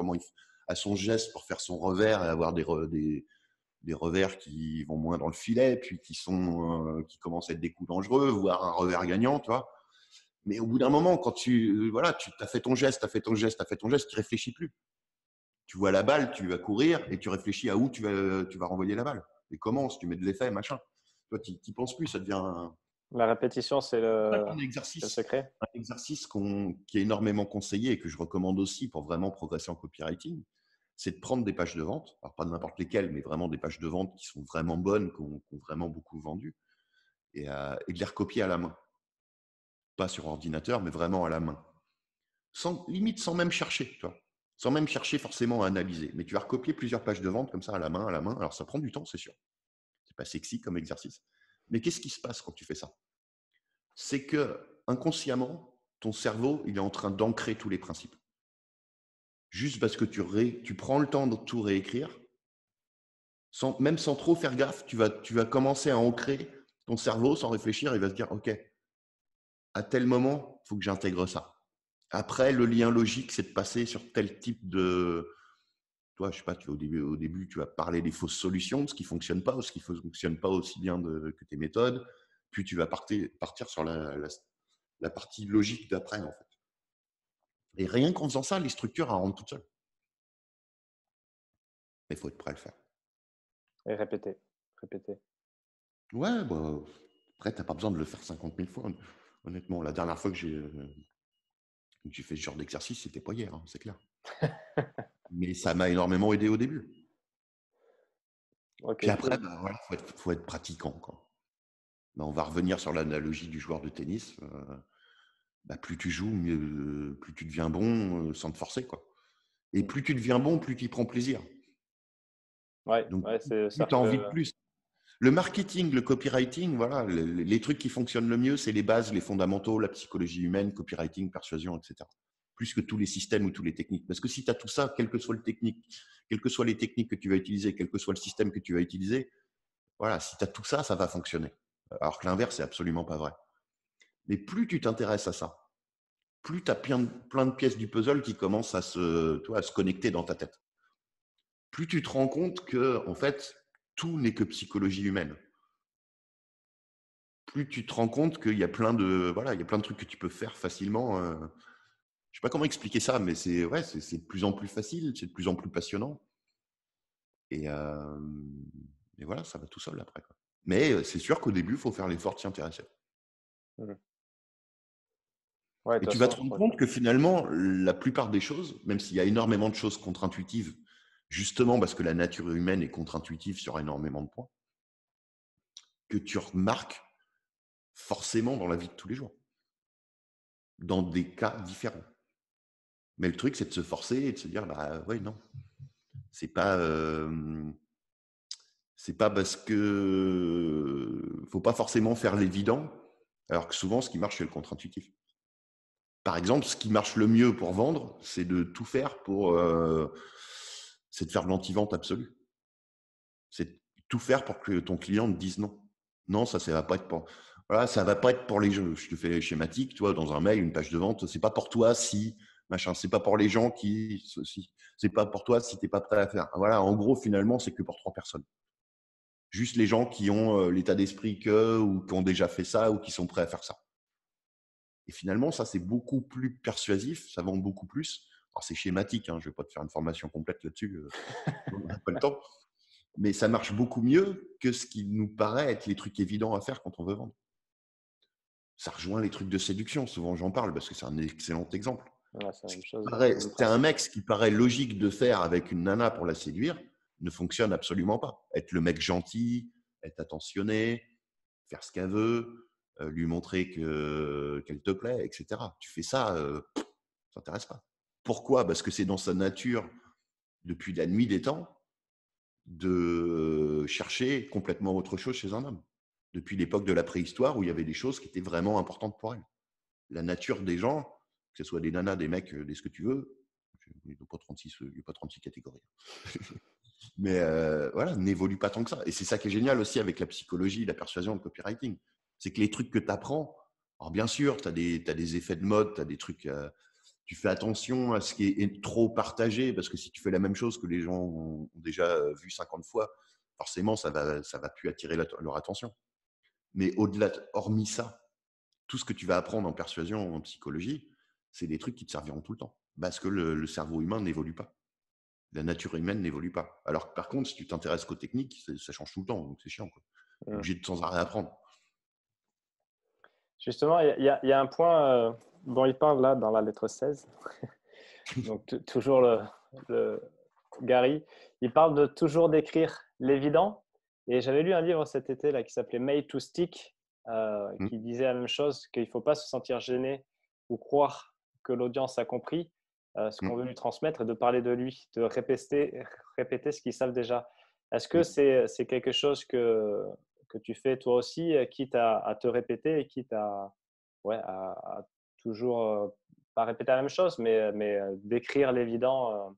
à son geste pour faire son revers et avoir des revers qui vont moins dans le filet, puis qui commencent à être des coups dangereux, voire un revers gagnant, tu vois. Mais au bout d'un moment, quand tu as fait ton geste, tu as fait ton geste, tu as fait ton geste, tu réfléchis plus. Tu vois la balle, tu vas courir et tu réfléchis à où tu vas renvoyer la balle. Et comment, si tu mets de l'effet, machin. Toi, tu n'y penses plus, ça devient La répétition, c'est Un le exercice, secret. un exercice qui est énormément conseillé et que je recommande aussi pour vraiment progresser en copywriting, c'est de prendre des pages de vente, alors pas n'importe lesquelles, mais vraiment des pages de vente qui sont vraiment bonnes, qui ont vraiment beaucoup vendu, et de les recopier à la main. Pas sur ordinateur, mais vraiment à la main. Limite sans même chercher, tu vois. Sans même chercher forcément à analyser. Mais tu vas recopier plusieurs pages de vente comme ça à la main, à la main. Alors ça prend du temps, c'est sûr. C'est pas sexy comme exercice. Mais qu'est-ce qui se passe quand tu fais ça? C'est que inconsciemment, ton cerveau, il est en train d'ancrer tous les principes. Juste parce que tu prends le temps de tout réécrire, même sans trop faire gaffe, tu vas commencer à ancrer ton cerveau sans réfléchir. Il va se dire, OK, à tel moment, il faut que j'intègre ça. Après, le lien logique, c'est de passer sur tel type de… Toi, je sais pas, au début, tu vas parler des fausses solutions, de ce qui ne fonctionne pas, ou ce qui ne fonctionne pas aussi bien que tes méthodes. Puis tu vas partir sur la partie logique d'après, en fait. Et rien qu'en faisant ça, les structures, elles rentrent toutes seules. Mais il faut être prêt à le faire. Et répéter, répéter. Ouais, bah, après, tu n'as pas besoin de le faire 50 000 fois. Honnêtement, la dernière fois que j'ai fait ce genre d'exercice, c'était pas hier, hein, c'est clair. Mais ça m'a énormément aidé au début. Ok, Puis après, cool. bah, voilà, faut être pratiquant, quoi. Bah, on va revenir sur l'analogie du joueur de tennis. Bah, plus tu joues, plus tu deviens bon sans te forcer, quoi. Et Mm. plus tu deviens bon, plus tu y prends plaisir. Ouais, Donc, ouais, c'est le plus tu as cercle. envie de plus. Le marketing, le copywriting, voilà, les trucs qui fonctionnent le mieux, c'est les bases, les fondamentaux, la psychologie humaine, copywriting, persuasion, etc. Plus que tous les systèmes ou toutes les techniques. Parce que si tu as tout ça, quelle que soit le technique, quelles que soient les techniques que tu vas utiliser, quel que soit le système que tu vas utiliser, voilà, si tu as tout ça, ça va fonctionner. Alors que l'inverse, c'est absolument pas vrai. Mais plus tu t'intéresses à ça, plus tu as plein de pièces du puzzle qui commencent à se connecter dans ta tête. Plus tu te rends compte que, en fait, tout n'est que psychologie humaine. Plus tu te rends compte qu'il y a voilà, il y a plein de trucs que tu peux faire facilement. Je sais pas comment expliquer ça, mais c'est de plus en plus facile, c'est de plus en plus passionnant. Et, euh, et voilà, ça va tout seul après, quoi. Mais c'est sûr qu'au début, il faut faire l'effort de s'y intéresser. Mm. Ouais, de Et toute tu vas façon, te je rendre crois que. compte que finalement, la plupart des choses, même s'il y a énormément de choses contre-intuitives, justement parce que la nature humaine est contre-intuitive sur énormément de points, que tu remarques forcément dans la vie de tous les jours, dans des cas différents. Mais le truc, c'est de se forcer et de se dire, bah ouais, non, c'est pas, c'est pas parce que faut pas forcément faire l'évident, alors que souvent, ce qui marche, c'est le contre-intuitif. Par exemple, ce qui marche le mieux pour vendre, c'est de tout faire c'est de faire de l'anti-vente absolue. C'est de tout faire pour que ton client te dise non. Non, ça va pas être pour, voilà, ça va pas être pour les gens. Je te fais schématique, tu vois, dans un mail, une page de vente, c'est pas pour toi si, machin, c'est pas pour les gens c'est pas pour toi si t'es pas prêt à faire. Voilà, en gros, finalement, c'est que pour 3 personnes. Juste les gens qui ont l'état d'esprit ou qui ont déjà fait ça, ou qui sont prêts à faire ça. Et finalement, ça, c'est beaucoup plus persuasif, ça vend beaucoup plus. Alors, c'est schématique, hein, je ne vais pas te faire une formation complète là-dessus, on n'a pas le temps. Mais ça marche beaucoup mieux que ce qui nous paraît être les trucs évidents à faire quand on veut vendre. Ça rejoint les trucs de séduction, souvent j'en parle parce que c'est un excellent exemple. Ouais, c'est la même chose, même C'est un principe. mec, ce qui paraît logique de faire avec une nana pour la séduire, ne fonctionne absolument pas. Être le mec gentil, être attentionné, faire ce qu'elle veut, lui montrer qu'elle te plaît, etc. Tu fais ça, ça t'intéresse pas. Pourquoi? Parce que c'est dans sa nature, depuis la nuit des temps, de chercher complètement autre chose chez un homme. Depuis l'époque de la préhistoire où il y avait des choses qui étaient vraiment importantes pour elle. La nature des gens, que ce soit des nanas, des mecs, des ce que tu veux, il n'y a pas 36 catégories. Mais voilà, n'évolue pas tant que ça. Et c'est ça qui est génial aussi avec la psychologie, la persuasion, le copywriting. C'est que les trucs que tu apprends, alors bien sûr, tu as des effets de mode, tu as des trucs, tu fais attention à ce qui est trop partagé, parce que si tu fais la même chose que les gens ont déjà vu 50 fois, forcément, ça va plus attirer leur attention. Mais hormis ça, tout ce que tu vas apprendre en persuasion, en psychologie, c'est des trucs qui te serviront tout le temps. Parce que le cerveau humain n'évolue pas. La nature humaine n'évolue pas. Alors que par contre, si tu t'intéresses qu'aux techniques, ça change tout le temps, donc c'est chiant, quoi. Tu es Mm. obligé de sans arrêt apprendre. Justement, il y a un point dont il parle là dans la lettre 16. Donc, toujours le Gary. Il parle de toujours décrire l'évident. Et j'avais lu un livre cet été là, qui s'appelait Made to Stick, Mm, qui disait la même chose, qu'il ne faut pas se sentir gêné ou croire que l'audience a compris ce qu'on mm, veut lui transmettre et de parler de lui, de répéter ce qu'ils savent déjà. Est-ce que oui. c'est quelque chose que tu fais toi aussi, quitte à te répéter et quitte ouais, à toujours pas répéter la même chose, mais décrire l'évident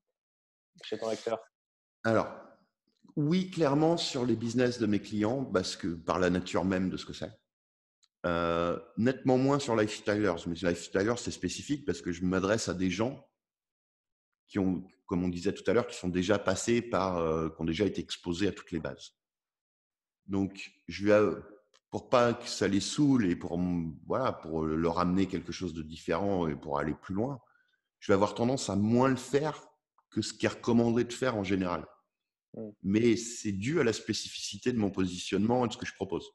chez ton lecteur? Alors, oui, clairement, sur les business de mes clients, parce que par la nature même de ce que c'est. Nettement moins sur lifestylers. Mais lifestylers, c'est spécifique parce que je m'adresse à des gens qui ont, comme on disait tout à l'heure, qui sont déjà passés par, qui ont déjà été exposés à toutes les bases. Donc, pour pas que ça les saoule et voilà, pour leur amener quelque chose de différent et pour aller plus loin, je vais avoir tendance à moins le faire que ce qui est recommandé de faire en général. Mm. Mais c'est dû à la spécificité de mon positionnement et de ce que je propose.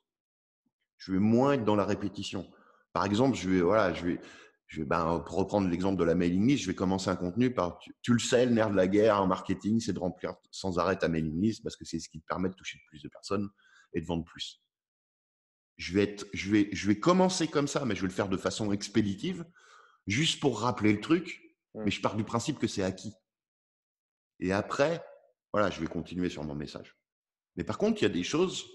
Je vais moins être dans la répétition. Par exemple, pour reprendre l'exemple de la mailing list, je vais commencer un contenu par, tu le sais, le nerf de la guerre en marketing, c'est de remplir sans arrêt ta mailing list parce que c'est ce qui te permet de toucher plus de personnes et de vendre plus. Je vais commencer comme ça, mais je vais le faire de façon expéditive, juste pour rappeler le truc, mais Mm. je pars du principe que c'est acquis. Et après, voilà, je vais continuer sur mon message. Mais par contre, il y a des choses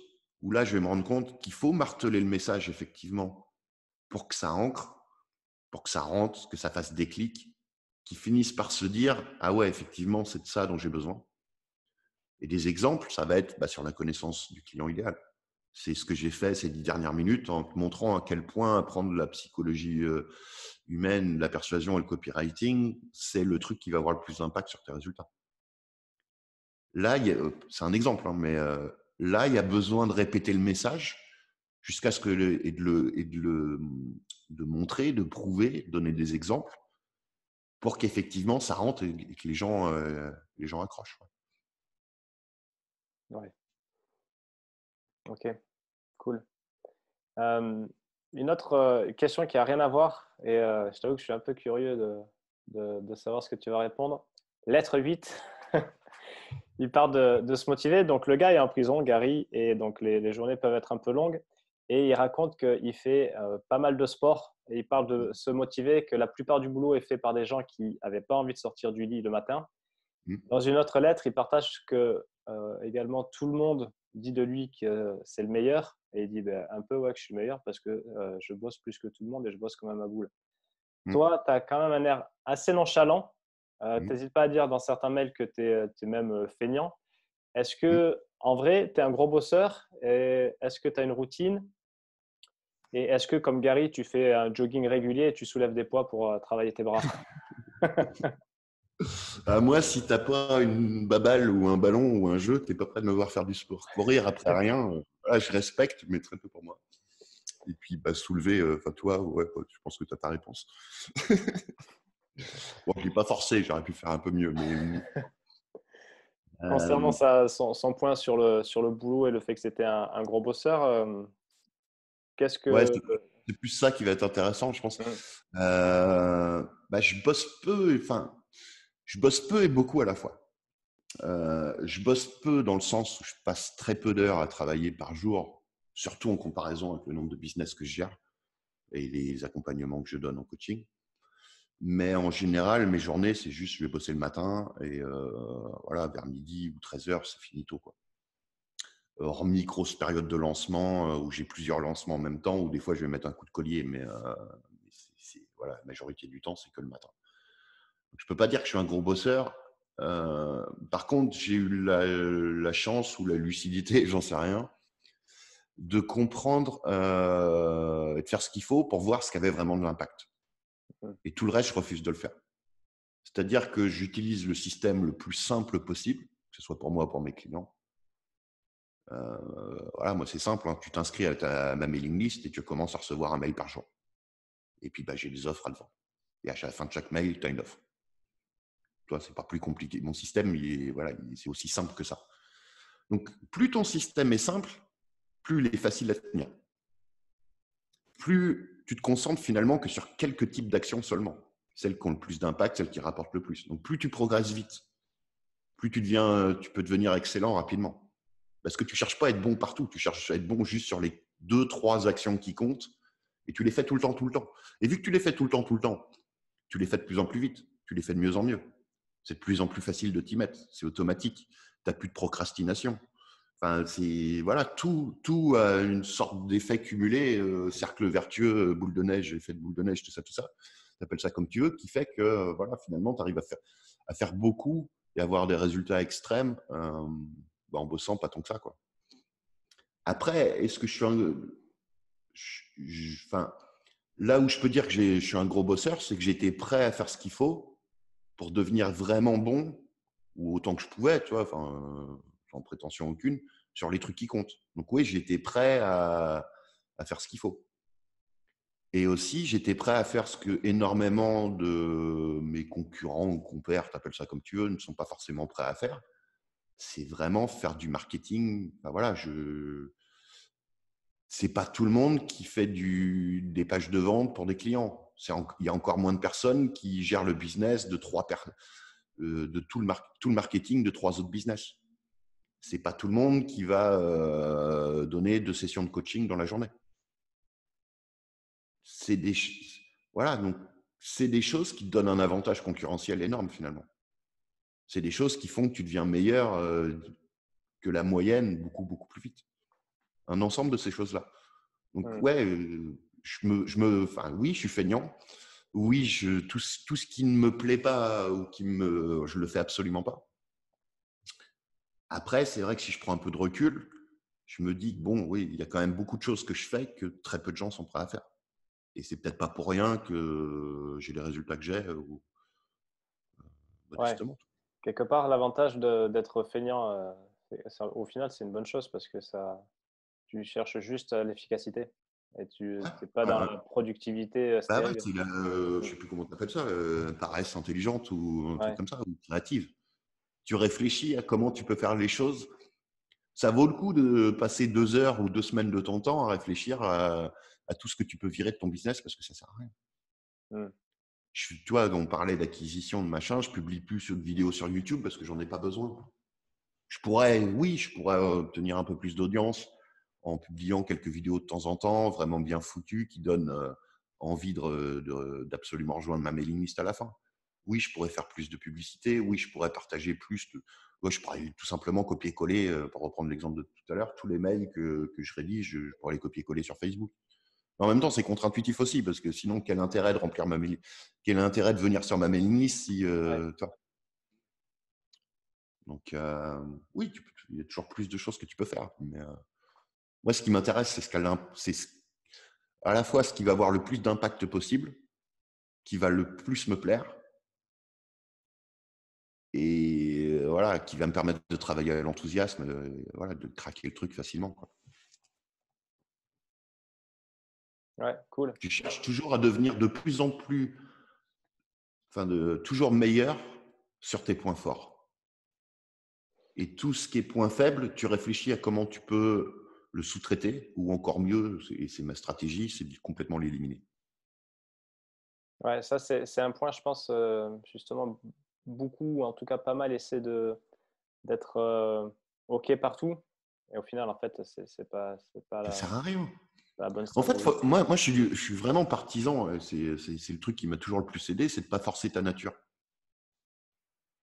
où là, je vais me rendre compte qu'il faut marteler le message, effectivement, pour que ça ancre, pour que ça rentre, que ça fasse déclic, qu'ils finissent par se dire « Ah ouais, effectivement, c'est de ça dont j'ai besoin ». Et des exemples, ça va être sur la connaissance du client idéal. C'est ce que j'ai fait ces 10 dernières minutes en te montrant à quel point apprendre la psychologie humaine, la persuasion et le copywriting, c'est le truc qui va avoir le plus d'impact sur tes résultats. Là, c'est un exemple, hein, mais là, il y a besoin de répéter le message jusqu'à ce que de montrer, de prouver, de donner des exemples pour qu'effectivement ça rentre et que les gens accrochent. Ouais. Ok, cool. Euh, une autre question qui a rien à voir, et je t'avoue que je suis un peu curieux de savoir ce que tu vas répondre. Lettre 8. Il part de se motiver. Donc, le gars est en prison, Gary, et donc les journées peuvent être un peu longues. Et il raconte qu'il fait pas mal de sport. Et il parle de se motiver, que la plupart du boulot est fait par des gens qui n'avaient pas envie de sortir du lit le matin. Mm. Dans une autre lettre, il partage que également tout le monde dit de lui que c'est le meilleur. Et il dit un peu ouais, que je suis le meilleur parce que je bosse plus que tout le monde et je bosse comme un maboule. Mm. Toi, tu as quand même un air assez nonchalant. Tu Mm. n'hésites pas à dire dans certains mails que tu es, même feignant. Est-ce Mm. que, en vrai, tu es un gros bosseur? Est-ce que tu as une routine? Et est-ce que, comme Gary, tu fais un jogging régulier et tu soulèves des poids pour travailler tes bras? Moi, si t'as pas une baballe ou un ballon ou un jeu, t'es pas prêt de me voir faire du sport. Courir après rien, voilà, je respecte, mais très peu pour moi. Et puis, soulever, toi, ouais, je pense que tu as ta réponse. Bon, je l'ai pas forcé, j'aurais pu faire un peu mieux, mais Concernant euh, son point sur sur le boulot et le fait que c'était un gros bosseur, qu'est-ce ouais, que… c'est plus ça qui va être intéressant, je pense. Hmm. Je bosse peu, je bosse peu et beaucoup à la fois. Je bosse peu dans le sens où je passe très peu d'heures à travailler par jour, surtout en comparaison avec le nombre de business que je gère et les accompagnements que je donne en coaching. Mais en général, mes journées, c'est juste, je vais bosser le matin et voilà, vers midi ou 13h, c'est finito, quoi. Hormis grosse période de lancement où j'ai plusieurs lancements en même temps, où des fois je vais mettre un coup de collier, mais voilà, la majorité du temps, c'est que le matin. Donc, je peux pas dire que je suis un gros bosseur. Par contre, j'ai eu la chance ou la lucidité, j'en sais rien, de comprendre et de faire ce qu'il faut pour voir ce qui avait vraiment de l'impact. Hmm. Et tout le reste, je refuse de le faire. C'est-à-dire que j'utilise le système le plus simple possible, que ce soit pour moi ou pour mes clients. Voilà, moi, c'est simple, hein. Tu t'inscris à ma mailing list et tu commences à recevoir un mail par jour. Et puis, j'ai des offres à le vendre. Et à la fin de chaque mail, tu as une offre. Toi, c'est pas plus compliqué. Mon système, c'est aussi simple que ça. Donc, plus ton système est simple, plus il est facile à tenir. Plus tu te concentres finalement que sur quelques types d'actions seulement. Celles qui ont le plus d'impact, celles qui rapportent le plus. Donc, plus tu progresses vite, plus tu peux devenir excellent rapidement. Parce que tu ne cherches pas à être bon partout, tu cherches à être bon juste sur les 2-3 actions qui comptent et tu les fais tout le temps, tout le temps. Et vu que tu les fais tout le temps, tu les fais de plus en plus vite, tu les fais de mieux en mieux. C'est de plus en plus facile de t'y mettre, c'est automatique, tu n'as plus de procrastination. Enfin, c'est voilà, tout a une sorte d'effet cumulé, cercle vertueux, boule de neige, effet de boule de neige, tout ça. Tu appelles ça comme tu veux, qui fait que voilà, finalement, tu arrives à faire beaucoup et avoir des résultats extrêmes en bossant pas tant que ça, quoi. Après, est-ce que enfin, là où je peux dire que je suis un gros bosseur, c'est que j'étais prêt à faire ce qu'il faut pour devenir vraiment bon, ou autant que je pouvais, tu vois, sans prétention aucune, sur les trucs qui comptent. Donc oui, j'étais prêt à faire ce qu'il faut. Et aussi, j'étais prêt à faire ce que énormément de mes concurrents ou compères, t'appelles ça comme tu veux, ne sont pas forcément prêts à faire. C'est vraiment faire du marketing. Enfin, voilà, c'est pas tout le monde qui fait des pages de vente pour des clients. Il y a encore moins de personnes qui gèrent le business de tout le marketing de 3 autres business. C'est pas tout le monde qui va donner 2 sessions de coaching dans la journée. Voilà, donc c'est des choses qui te donnent un avantage concurrentiel énorme finalement. C'est des choses qui font que tu deviens meilleur que la moyenne beaucoup plus vite. Un ensemble de ces choses-là. Donc ouais, enfin oui, je suis feignant. Oui, tout ce qui ne me plaît pas ou je le fais absolument pas. Après, c'est vrai que si je prends un peu de recul, je me dis que bon, oui, il y a quand même beaucoup de choses que je fais que très peu de gens sont prêts à faire. Et c'est peut-être pas pour rien que j'ai les résultats que j'ai, Ouais. modestement. Quelque part, l'avantage d'être feignant, au final, c'est une bonne chose parce que tu cherches juste l'efficacité et tu Ouais, n'es pas dans ouais. la productivité Bah ouais, stérile. c'est je sais plus comment tu appelles ça, paresse intelligente ou un truc Ouais, comme ça, ou créative. Tu réfléchis à comment tu peux faire les choses. Ça vaut le coup de passer 2 heures ou 2 semaines de ton temps à réfléchir à tout ce que tu peux virer de ton business parce que ça sert à rien. mm, Tu vois, on parlait d'acquisition de machin, je publie plus de vidéos sur YouTube parce que j'en ai pas besoin. Je pourrais obtenir un peu plus d'audience en publiant quelques vidéos de temps en temps, vraiment bien foutues, qui donnent envie d'absolument rejoindre ma mailing list à la fin. Oui, je pourrais faire plus de publicité. Oui, je pourrais partager plus de. Ouais, je pourrais tout simplement copier-coller, pour reprendre l'exemple de tout à l'heure, tous les mails que je rédige, je pourrais les copier-coller sur Facebook. En même temps, c'est contre-intuitif aussi, parce que sinon, quel intérêt de remplir quel intérêt de venir sur ma mailing list si, ouais. toi. Donc, oui, il y a toujours plus de choses que tu peux faire. Mais moi, ce qui m'intéresse, c'est à la fois ce qui va avoir le plus d'impact possible, qui va le plus me plaire, et voilà, qui va me permettre de travailler à l'enthousiasme, voilà, de craquer le truc facilement, quoi. Ouais, cool. Tu cherches toujours à devenir de plus en plus, toujours meilleur sur tes points forts. Et tout ce qui est point faible, tu réfléchis à comment tu peux le sous-traiter, ou encore mieux, et c'est ma stratégie, c'est de complètement l'éliminer. Ouais, ça, c'est un point, je pense, justement, beaucoup, en tout cas pas mal, essaient d'être OK partout. Et au final, en fait, c'est pas Ça sert à rien. la bonne En fait, stratégie. moi je suis vraiment partisan, c'est le truc qui m'a toujours le plus aidé, c'est de ne pas forcer ta nature.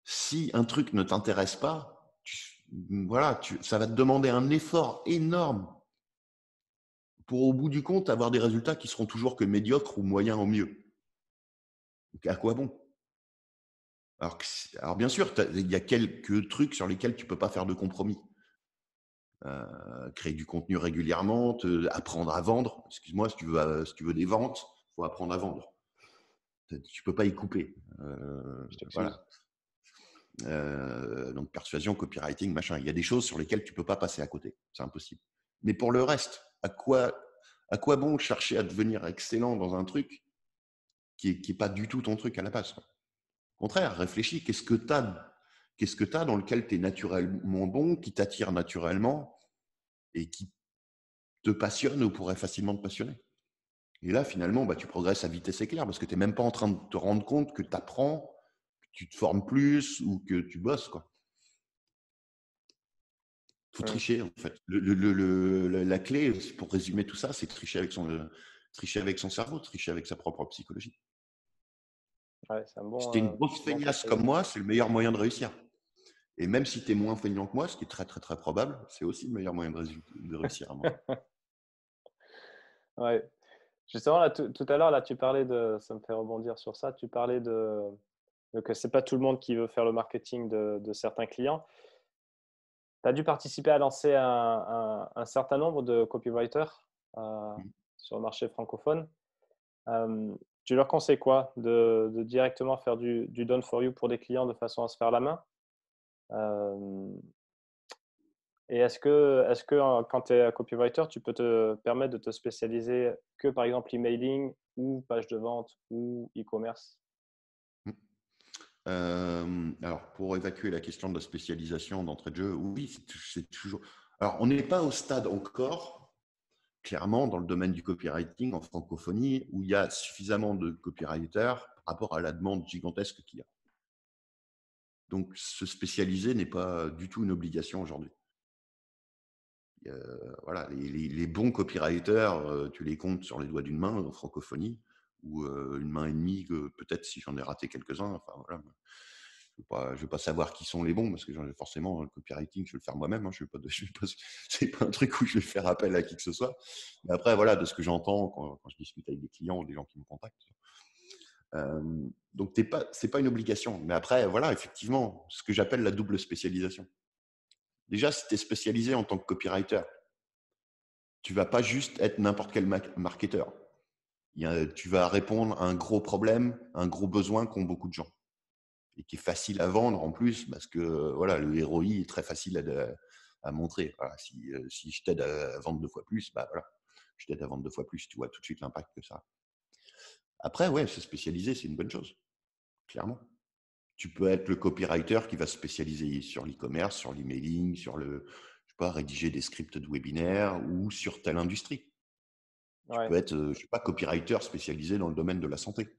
Si un truc ne t'intéresse pas, voilà, ça va te demander un effort énorme pour, au bout du compte, avoir des résultats qui seront toujours que médiocres ou moyens au mieux. Donc, à quoi bon? Alors bien sûr, il y a quelques trucs sur lesquels tu ne peux pas faire de compromis. Créer du contenu régulièrement, apprendre à vendre. Excuse-moi, si tu veux des ventes, il faut apprendre à vendre. Tu ne peux pas y couper. Je t'excuse. Voilà. Donc persuasion, copywriting, machin. Il y a des choses sur lesquelles tu ne peux pas passer à côté. C'est impossible. Mais pour le reste, à quoi bon chercher à devenir excellent dans un truc qui est pas du tout ton truc à la base? Au contraire, réfléchis. Qu'est-ce que t'as dans lequel tu es naturellement bon, qui t'attire naturellement et qui te passionne ou pourrait facilement te passionner? Et là, finalement, tu progresses à vitesse éclair parce que tu n'es même pas en train de te rendre compte que tu apprends, que tu te formes plus ou que tu bosses, quoi. Faut Mm. tricher, en fait. La clé, pour résumer tout ça, c'est tricher avec son cerveau, tricher avec sa propre psychologie. Ouais, c'est un Si tu es une grosse bon feignasse conseil. comme moi, c'est le meilleur moyen de réussir. Et même si tu es moins feignant que moi, ce qui est très, très, très probable, c'est aussi le meilleur moyen de réussir à mon avis. Ouais. Justement, là, tout à l'heure, là, tu parlais ça me fait rebondir sur ça, tu parlais de que c'est pas tout le monde qui veut faire le marketing de certains clients. Tu as dû participer à lancer un certain nombre de copywriters euh, sur le marché francophone. Euh, Tu leur conseilles quoi? De directement faire du done for you pour des clients de façon à se faire la main? Euh, et est-ce que quand tu es copywriter, tu peux te permettre de te spécialiser que par exemple emailing ou page de vente ou e-commerce? Alors, pour évacuer la question de la spécialisation d'entrée de jeu, oui, c'est toujours. Alors, on n'est pas au stade encore, clairement, dans le domaine du copywriting en francophonie, où il y a suffisamment de copywriters par rapport à la demande gigantesque qu'il y a. Donc, se spécialiser n'est pas du tout une obligation aujourd'hui. Voilà, les bons copywriters, tu les comptes sur les doigts d'une main en francophonie, ou une main et demie, peut-être si j'en ai raté quelques-uns. Enfin, voilà. Je vais pas savoir qui sont les bons parce que forcément le copywriting, je vais le faire moi-même. Hein, c'est pas un truc où je vais faire appel à qui que ce soit. Mais après, voilà, de ce que j'entends quand je discute avec des clients ou des gens qui me contactent. Euh, donc, c'est pas une obligation. Mais après, voilà, effectivement, ce que j'appelle la double spécialisation. Déjà, si tu es spécialisé en tant que copywriter, tu vas pas juste être n'importe quel marketeur. Tu vas répondre à un gros problème, un gros besoin qu'ont beaucoup de gens et qui est facile à vendre en plus parce que voilà, le ROI est très facile à montrer. Voilà, si je t'aide à vendre 2 fois plus, voilà, je t'aide à vendre 2 fois plus, tu vois tout de suite l'impact que ça a. Après, ouais, se spécialiser, c'est une bonne chose, clairement. Tu peux être le copywriter qui va se spécialiser sur l'e-commerce, sur l'emailing, sur je sais pas, rédiger des scripts de webinaire ou sur telle industrie. Tu Ouais. peux être, je sais pas, copywriter spécialisé dans le domaine de la santé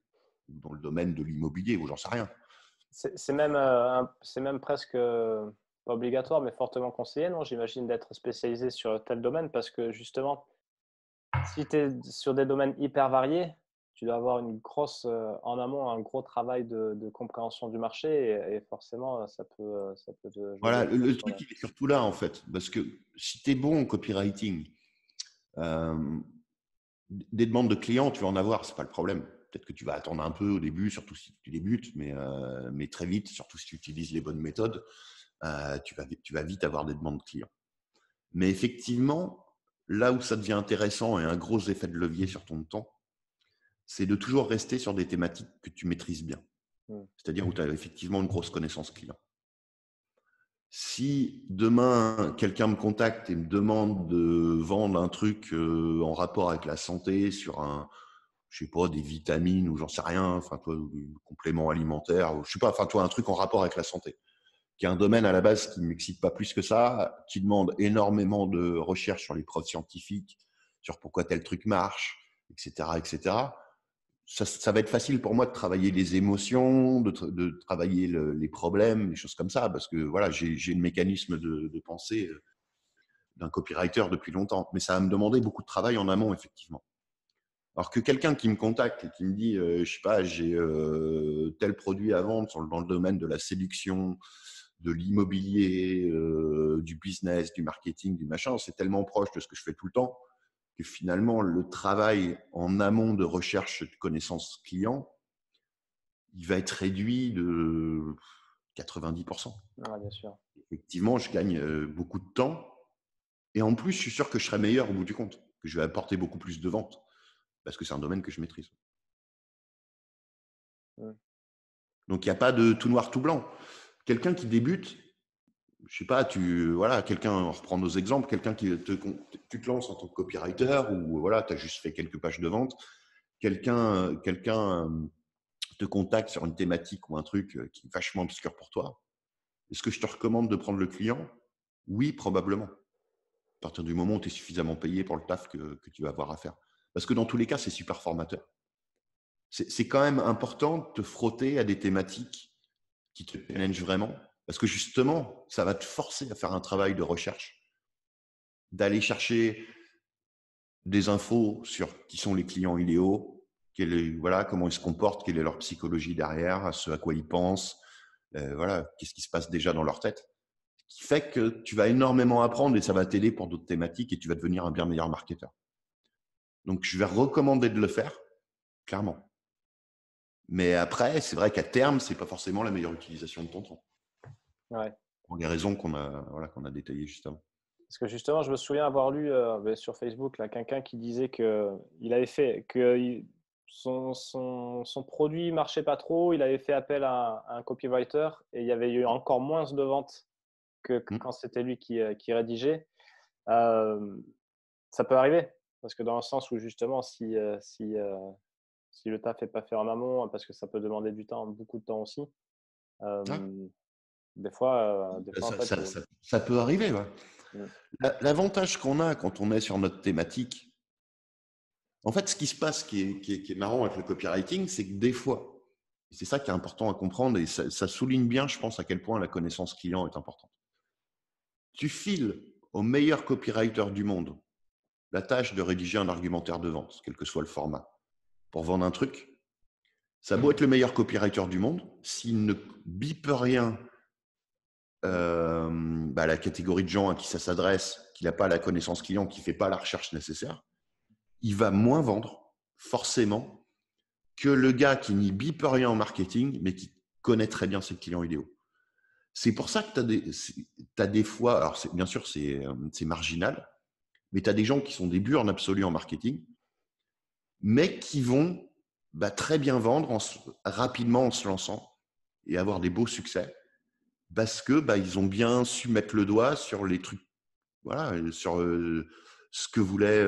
ou dans le domaine de l'immobilier ou j'en sais rien. C'est même presque pas obligatoire, mais fortement conseillé, non? J'imagine d'être spécialisé sur tel domaine parce que justement, si tu es sur des domaines hyper variés, tu dois avoir en amont un gros travail de compréhension du marché et forcément, ça peut te jouer des Voilà, le tours. truc, il est surtout là, en fait. Parce que si tu es bon en copywriting, euh, des demandes de clients, tu vas en avoir, c'est pas le problème. Peut-être que tu vas attendre un peu au début, surtout si tu débutes, mais très vite, surtout si tu utilises les bonnes méthodes, tu vas vite avoir des demandes de clients. Mais effectivement, là où ça devient intéressant et un gros effet de levier sur ton temps, c'est de toujours rester sur des thématiques que tu maîtrises bien. Mm. C'est-à-dire où tu as effectivement une grosse connaissance client. Si demain, quelqu'un me contacte et me demande de vendre un truc en rapport avec la santé sur je sais pas, des vitamines ou j'en sais rien, enfin, toi, des compléments alimentaires, ou je sais pas, enfin, toi, un truc en rapport avec la santé, qui est un domaine à la base qui ne m'excite pas plus que ça, qui demande énormément de recherche sur les preuves scientifiques, sur pourquoi tel truc marche, etc., etc. Ça va être facile pour moi de travailler les émotions, de travailler les problèmes, des choses comme ça, parce que voilà, j'ai le mécanisme de pensée d'un copywriter depuis longtemps. Mais ça va me demander beaucoup de travail en amont, effectivement. Alors que quelqu'un qui me contacte et qui me dit, je sais pas, j'ai tel produit à vendre dans le domaine de la séduction, de l'immobilier, du business, du marketing, du machin, c'est tellement proche de ce que je fais tout le temps que finalement, le travail en amont de recherche de connaissances clients, il va être réduit de 90%. Ouais, bien sûr. Effectivement, je gagne beaucoup de temps et en plus, je suis sûr que je serai meilleur au bout du compte, que je vais apporter beaucoup plus de ventes parce que c'est un domaine que je maîtrise. Mm. Donc, il n'y a pas de tout noir, tout blanc. Quelqu'un qui débute, je sais pas, voilà, on reprend nos exemples, quelqu'un tu te lances en tant que copywriter ou voilà, tu as juste fait quelques pages de vente, quelqu'un te contacte sur une thématique ou un truc qui est vachement obscur pour toi. Est-ce que je te recommande de prendre le client? Oui, probablement. À partir du moment où tu es suffisamment payé pour le taf que tu vas avoir à faire. Parce que dans tous les cas, c'est super formateur. C'est quand même important de te frotter à des thématiques qui te challenge vraiment. Parce que justement, ça va te forcer à faire un travail de recherche, d'aller chercher des infos sur qui sont les clients idéaux, voilà, comment ils se comportent, quelle est leur psychologie derrière, ce à quoi ils pensent, voilà, qu'est-ce qui se passe déjà dans leur tête. Ce qui fait que tu vas énormément apprendre et ça va t'aider pour d'autres thématiques et tu vas devenir un bien meilleur marketeur. Donc, je vais recommander de le faire, clairement. Mais après, c'est vrai qu'à terme, c'est pas forcément la meilleure utilisation de ton temps. Ouais. Pour les raisons qu'on a détaillées juste avant. Parce que justement, je me souviens avoir lu sur Facebook là, quelqu'un qui disait que il avait fait que son produit marchait pas trop, il avait fait appel à un copywriter et il y avait eu encore moins de ventes que quand c'était lui qui rédigeait. Euh, Ça peut arriver parce que dans le sens où justement, si le taf n'est pas fait en amont, parce que ça peut demander du temps, beaucoup de temps aussi. Ah, Des fois en ça, fait, ça, ça, ça peut arriver, ouais. mm, L'avantage qu'on a quand on est sur notre thématique, en fait, ce qui se passe, qui est marrant avec le copywriting, c'est que des fois, et c'est ça qui est important à comprendre, et ça souligne bien, je pense, à quel point la connaissance client est importante. Tu files au meilleur copywriter du monde la tâche de rédiger un argumentaire de vente, quel que soit le format, pour vendre un truc. Ça a beau être le meilleur copywriter du monde, s'il ne bipe rien à la catégorie de gens à qui ça s'adresse, qui n'a pas la connaissance client, qui ne fait pas la recherche nécessaire, il va moins vendre, forcément, que le gars qui n'y bipe rien en marketing, mais qui connaît très bien ses clients idéaux. C'est pour ça que tu as des fois, alors bien sûr, c'est marginal, mais tu as des gens qui sont des burnes absolues en marketing, mais qui vont très bien vendre rapidement en se lançant et avoir des beaux succès parce que ils ont bien su mettre le doigt sur les trucs, voilà, sur ce que voulait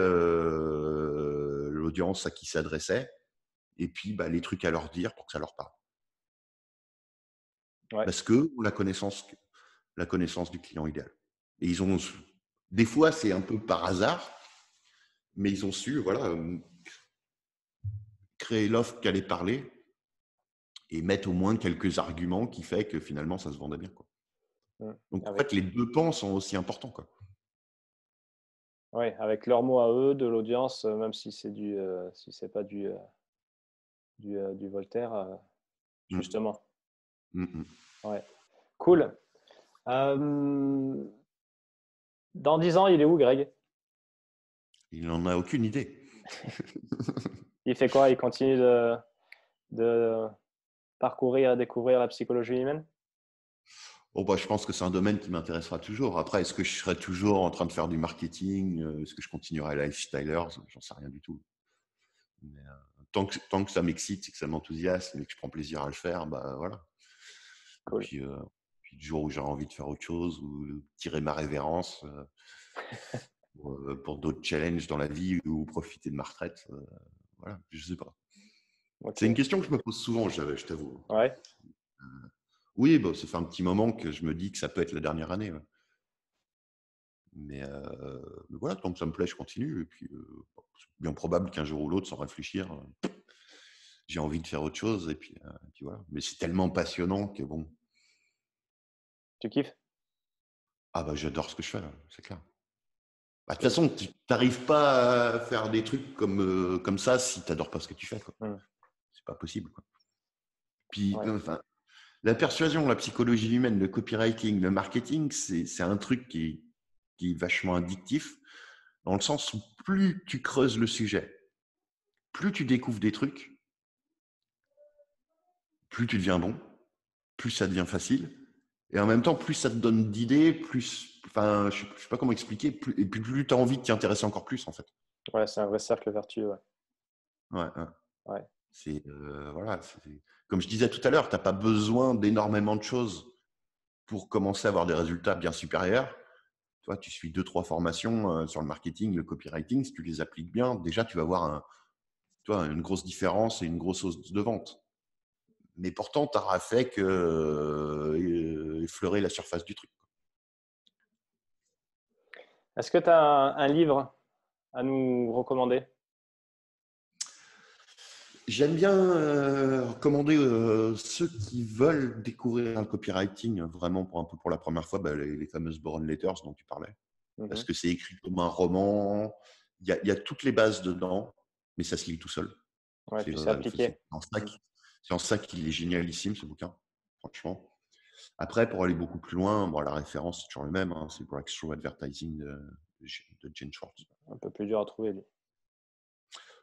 l'audience à qui s'adressait et puis les trucs à leur dire pour que ça leur parle. ouais, Parce que la connaissance du client idéal. Et ils ont, des fois, c'est un peu par hasard, mais ils ont su, voilà, créer l'offre qui allait parler et mettre au moins quelques arguments qui fait que finalement, ça se vendait bien, quoi. mm, Donc, en avec fait, les deux pans sont aussi importants, quoi. ouais, avec leurs mots à eux, de l'audience, même si c'est pas du Voltaire, Mm. justement. Mm, mm. Ouais, cool. Euh, Dans 10 ans, il est où, Greg? Il n'en a aucune idée. Il fait quoi? Il continue de parcourir et découvrir la psychologie humaine? Oh, je pense que c'est un domaine qui m'intéressera toujours. Après, est-ce que je serai toujours en train de faire du marketing? Est-ce que je continuerai à lifestyler? J'en sais rien du tout. Mais, tant que ça m'excite et que ça m'enthousiasme et que je prends plaisir à le faire, voilà. Et Cool. puis, du jour où j'aurai envie de faire autre chose ou tirer ma révérence pour d'autres challenges dans la vie ou profiter de ma retraite, voilà, je sais pas. C'est une Ok. question que je me pose souvent, je t'avoue. Ouais, Oui, ça fait un petit moment que je me dis que ça peut être la dernière année. Ouais. Mais voilà, tant que ça me plaît, je continue. Et puis, c'est bien probable qu'un jour ou l'autre, sans réfléchir, j'ai envie de faire autre chose. Et puis voilà. Mais c'est tellement passionnant que bon. tu kiffes? Ah j'adore ce que je fais, là, c'est clair. De toute façon, tu n'arrives pas à faire des trucs comme ça si tu n'adores pas ce que tu fais, quoi. Mm, C'est pas possible, quoi. Puis, ouais, enfin, la persuasion, la psychologie humaine, le copywriting, le marketing, c'est un truc qui est vachement addictif, dans le sens où plus tu creuses le sujet, plus tu découvres des trucs, plus tu deviens bon, plus ça devient facile, et en même temps, plus ça te donne d'idées, enfin, je sais pas comment expliquer, et puis plus tu as envie de t'y intéresser encore plus, en fait. ouais, c'est un vrai cercle vertueux. Ouais. Ouais, ouais. Ouais. Voilà, comme je disais tout à l'heure, tu n'as pas besoin d'énormément de choses pour commencer à avoir des résultats bien supérieurs. Toi, tu suis 2-3 formations sur le marketing, le copywriting, si tu les appliques bien, déjà, tu vas avoir une grosse différence et une grosse hausse de vente. Mais pourtant, tu n'auras fait que effleurer la surface du truc. Est-ce que tu as un livre à nous recommander? J'aime bien recommander ceux qui veulent découvrir le copywriting vraiment pour un peu pour la première fois, les fameuses Boron Letters dont tu parlais. Parce Mhm. que c'est écrit comme un roman. Il y a toutes les bases dedans, mais ça se lit tout seul. Ouais, C'est puis c'est c'est appliqué. en ça Mhm. qu'il c'est en ça qu'il est génialissime, ce bouquin, franchement. Après, pour aller beaucoup plus loin, bon, la référence, c'est toujours le même, hein, c'est Breakthrough Advertising de Jane Schwartz. Un peu plus dur à trouver, lui.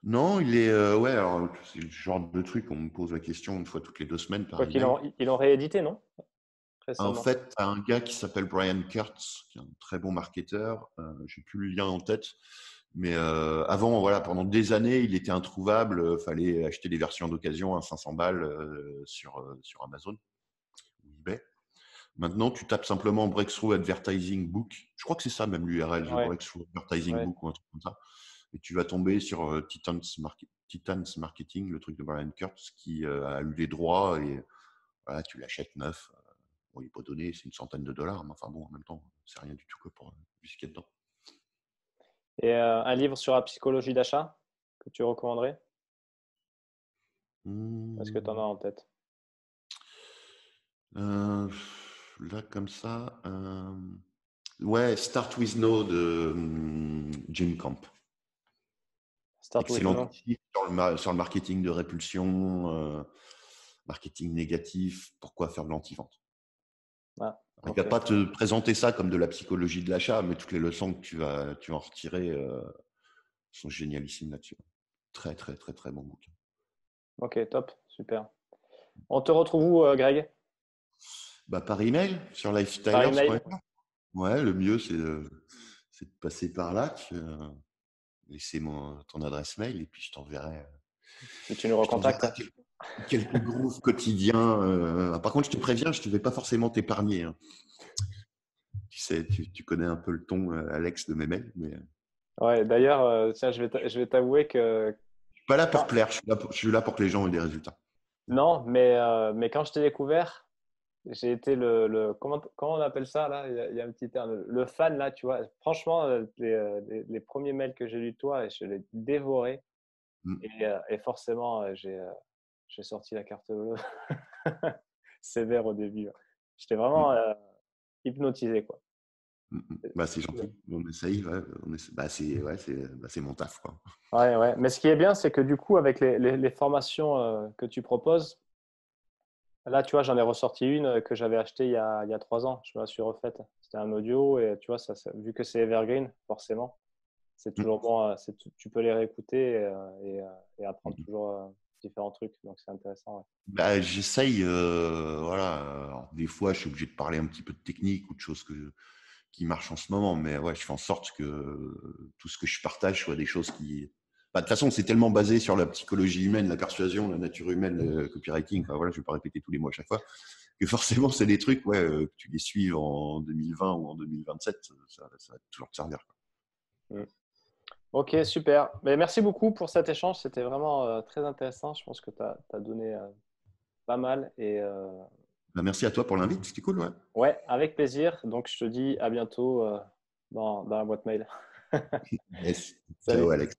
Non, il est. Ouais, alors, c'est le genre de truc, on me pose la question une fois toutes les 2 semaines par Quoi qu'ils email. l'ont réédité, non? En Récemment. fait, tu as un gars qui s'appelle Brian Kurtz, qui est un très bon marketeur. J'ai plus le lien en tête. Mais avant, voilà, pendant des années, il était introuvable. Fallait acheter des versions d'occasion à 500 balles sur Amazon ou eBay. Maintenant, tu tapes simplement Breakthrough Advertising Book. Je crois que c'est ça même l'URL, The Ouais, Breakthrough Advertising ouais. Book ou un truc comme ça. Et tu vas tomber sur Titans Marketing, le truc de Brian Kurtz, qui a eu les droits et voilà, tu l'achètes neuf. Bon, il n'est pas donné, c'est une centaine de dollars, mais enfin bon, en même temps, c'est rien du tout que pour vu ce qu'il y a dedans. Et un livre sur la psychologie d'achat que tu recommanderais? Est-ce que tu en as Hmm, en tête? euh, là, comme ça, ouais, Start with No de Jim Camp. Start with Excellent No. outil sur le marketing de répulsion, marketing négatif, pourquoi faire de l'anti-vente. Ah, Il ne va ok. pas te présenter ça comme de la psychologie de l'achat, mais toutes les leçons que tu vas en retirer sont génialissimes là-dessus. Très, très, très, très bon bouquin. Ok, top, super. On te retrouve où, Greg? Bah, par email sur Par email? lifestylers.fr. Ouais, le mieux, c'est de passer par là. Laisser ton adresse mail et puis Puis tu nous je t'enverrai recontactes. quelques grooves quotidiens. Par contre, je te préviens, je ne vais pas forcément t'épargner, hein. Tu sais, tu connais un peu le ton, Alex, de mes mails, mais Ouais, d'ailleurs, tiens, je vais t'avouer que je suis pas là pour quand- plaire. Je suis là pour que les gens aient des résultats. non, mais quand je t'ai découvert, j'ai été comment on appelle ça là? Il y a un petit terme, le fan là, tu vois. Franchement, les premiers mails que j'ai lus de toi, je les dévorés Mm, et forcément, j'ai sorti la carte bleue sévère au début. J'étais vraiment mm, hypnotisé, quoi. Bah, c'est gentil. On essaye. Ouais, bah, c'est mon taf, quoi. Ouais, ouais. Mais ce qui est bien, c'est que du coup, avec les formations que tu proposes, là, tu vois, j'en ai ressorti une que j'avais achetée il y a 3 ans. Je me la suis refaite. C'était un audio et tu vois, vu que c'est Evergreen, forcément, c'est Mm, toujours bon. Tu peux les réécouter et apprendre mm. toujours différents trucs. Donc, c'est intéressant. Ouais. Bah, j'essaye, voilà. Alors, des fois, je suis obligé de parler un petit peu de technique ou de choses qui marchent en ce moment, mais ouais, je fais en sorte que tout ce que je partage soit des choses qui. Bah, de toute façon, c'est tellement basé sur la psychologie humaine, la persuasion, la nature humaine, le copywriting. Enfin, voilà, je vais pas répéter tous les mots à chaque fois. Que forcément, c'est des trucs, ouais, que tu les suives en 2020 ou en 2027, ça va toujours te servir, quoi. Mm. Ok, super. Mais merci beaucoup pour cet échange. C'était vraiment très intéressant. Je pense que tu as donné pas mal. Et Bah, merci à toi pour l'invite, c'était cool, ouais. ouais, avec plaisir. Donc, je te dis à bientôt dans la boîte mail. Yes. Ciao, Salut. Alex.